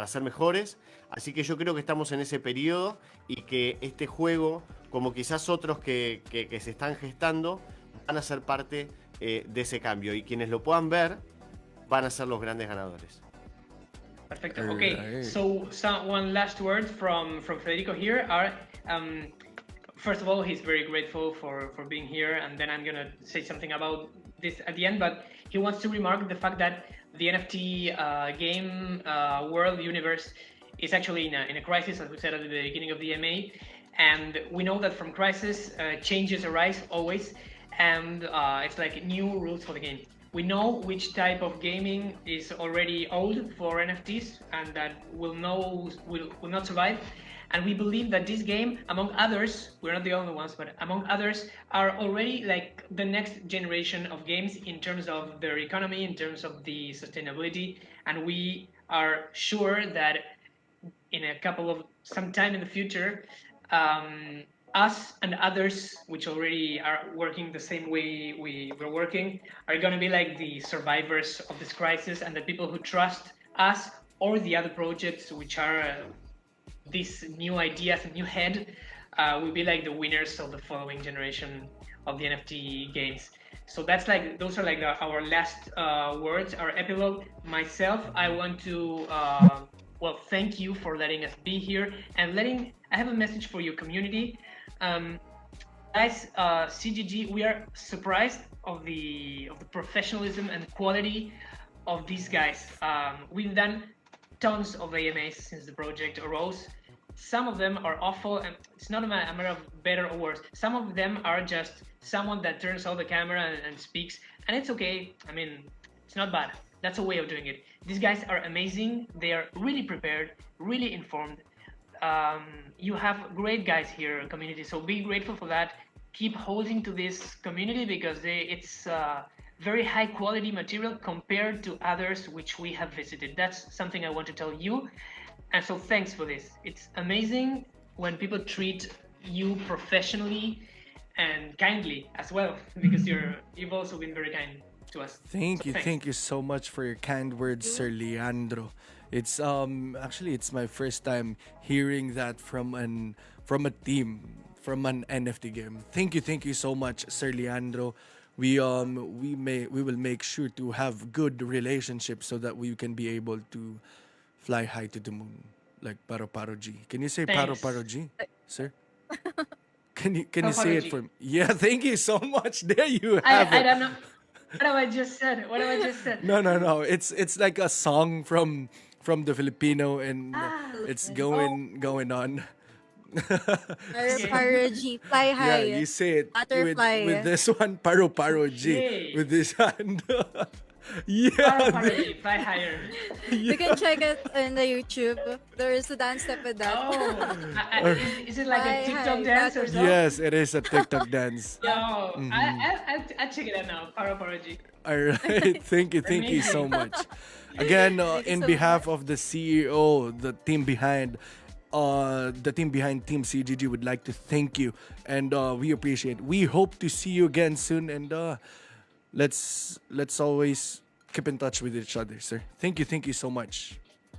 ser mejores. Así que yo creo que estamos en ese periodo y que este juego, como quizás otros que se están gestando, van a ser parte de ese cambio. Y quienes lo puedan ver van a ser los grandes ganadores. Perfecto. All Okay, right. so one last word from Federico here. First of all, he's very grateful for being here, and then I'm gonna say something about this at the end. But he wants to remark the fact that the NFT game world universe is actually in a crisis, as we said at the beginning of the MA, and we know that from crisis changes arise always, and it's like new rules for the game. We know which type of gaming is already old for NFTs and that will not survive. And we believe that this game, among others, we're not the only ones, but among others, are already like the next generation of games in terms of their economy, in terms of the sustainability. And we are sure that in some time in the future, us and others, which already are working the same way we're working, are going to be like the survivors of this crisis, and the people who trust us or the other projects, which are these new ideas, new head, will be like the winners of the following generation of the NFT games. So that's like those are like our last words, our epilogue. Myself, I want to well, thank you for letting us be here and letting. I have a message for your community. Guys, CGG, we are surprised of the professionalism and quality of these guys. We've done tons of AMAs since the project arose. Some of them are awful, and it's not a matter of better or worse. Some of them are just someone that turns on the camera and speaks, and it's okay. I mean, it's not bad. That's a way of doing it. These guys are amazing. They are really prepared, really informed. You have great guys here, community. So be grateful for that. Keep holding to this community because it's very high quality material compared to others which we have visited. That's something I want to tell you. And so thanks for this. It's amazing when people treat you professionally and kindly as well, because you've also been very kind to us. Thank So you, thanks. thank you so much for your kind words, Sir Leandro. It's actually it's my first time hearing that from a team from an NFT game. Thank you so much, Sir Leandro. We will make sure to have good relationships so that we can be able to fly high to the moon like Paro Paro G. Can you say Paro Thanks. Paro G, sir? Can you Paro say Paro it G. for me? Yeah, thank you so much. There you have I it. don't know. What have I just said? What have I just said? No. It's like a song from the Filipino, and it's Oh, going on. Paro G, fly Yeah, high. you say it Butterfly. with this one, Paro Paro G, Okay. with this hand. Paro Yeah, Paro G, fly higher. You can check it in the YouTube. There is a dance step with that. Oh, is it like a Fly TikTok high, dance or something? yes, it is a TikTok dance. Oh, I'll check it out now. Paro Paro G. All right, thank you so much. Again, Thank you in so behalf of the CEO, the team behind Team CGG would like to thank you, and we appreciate. We hope to see you again soon, and let's always keep in touch with each other, sir. Thank you so much.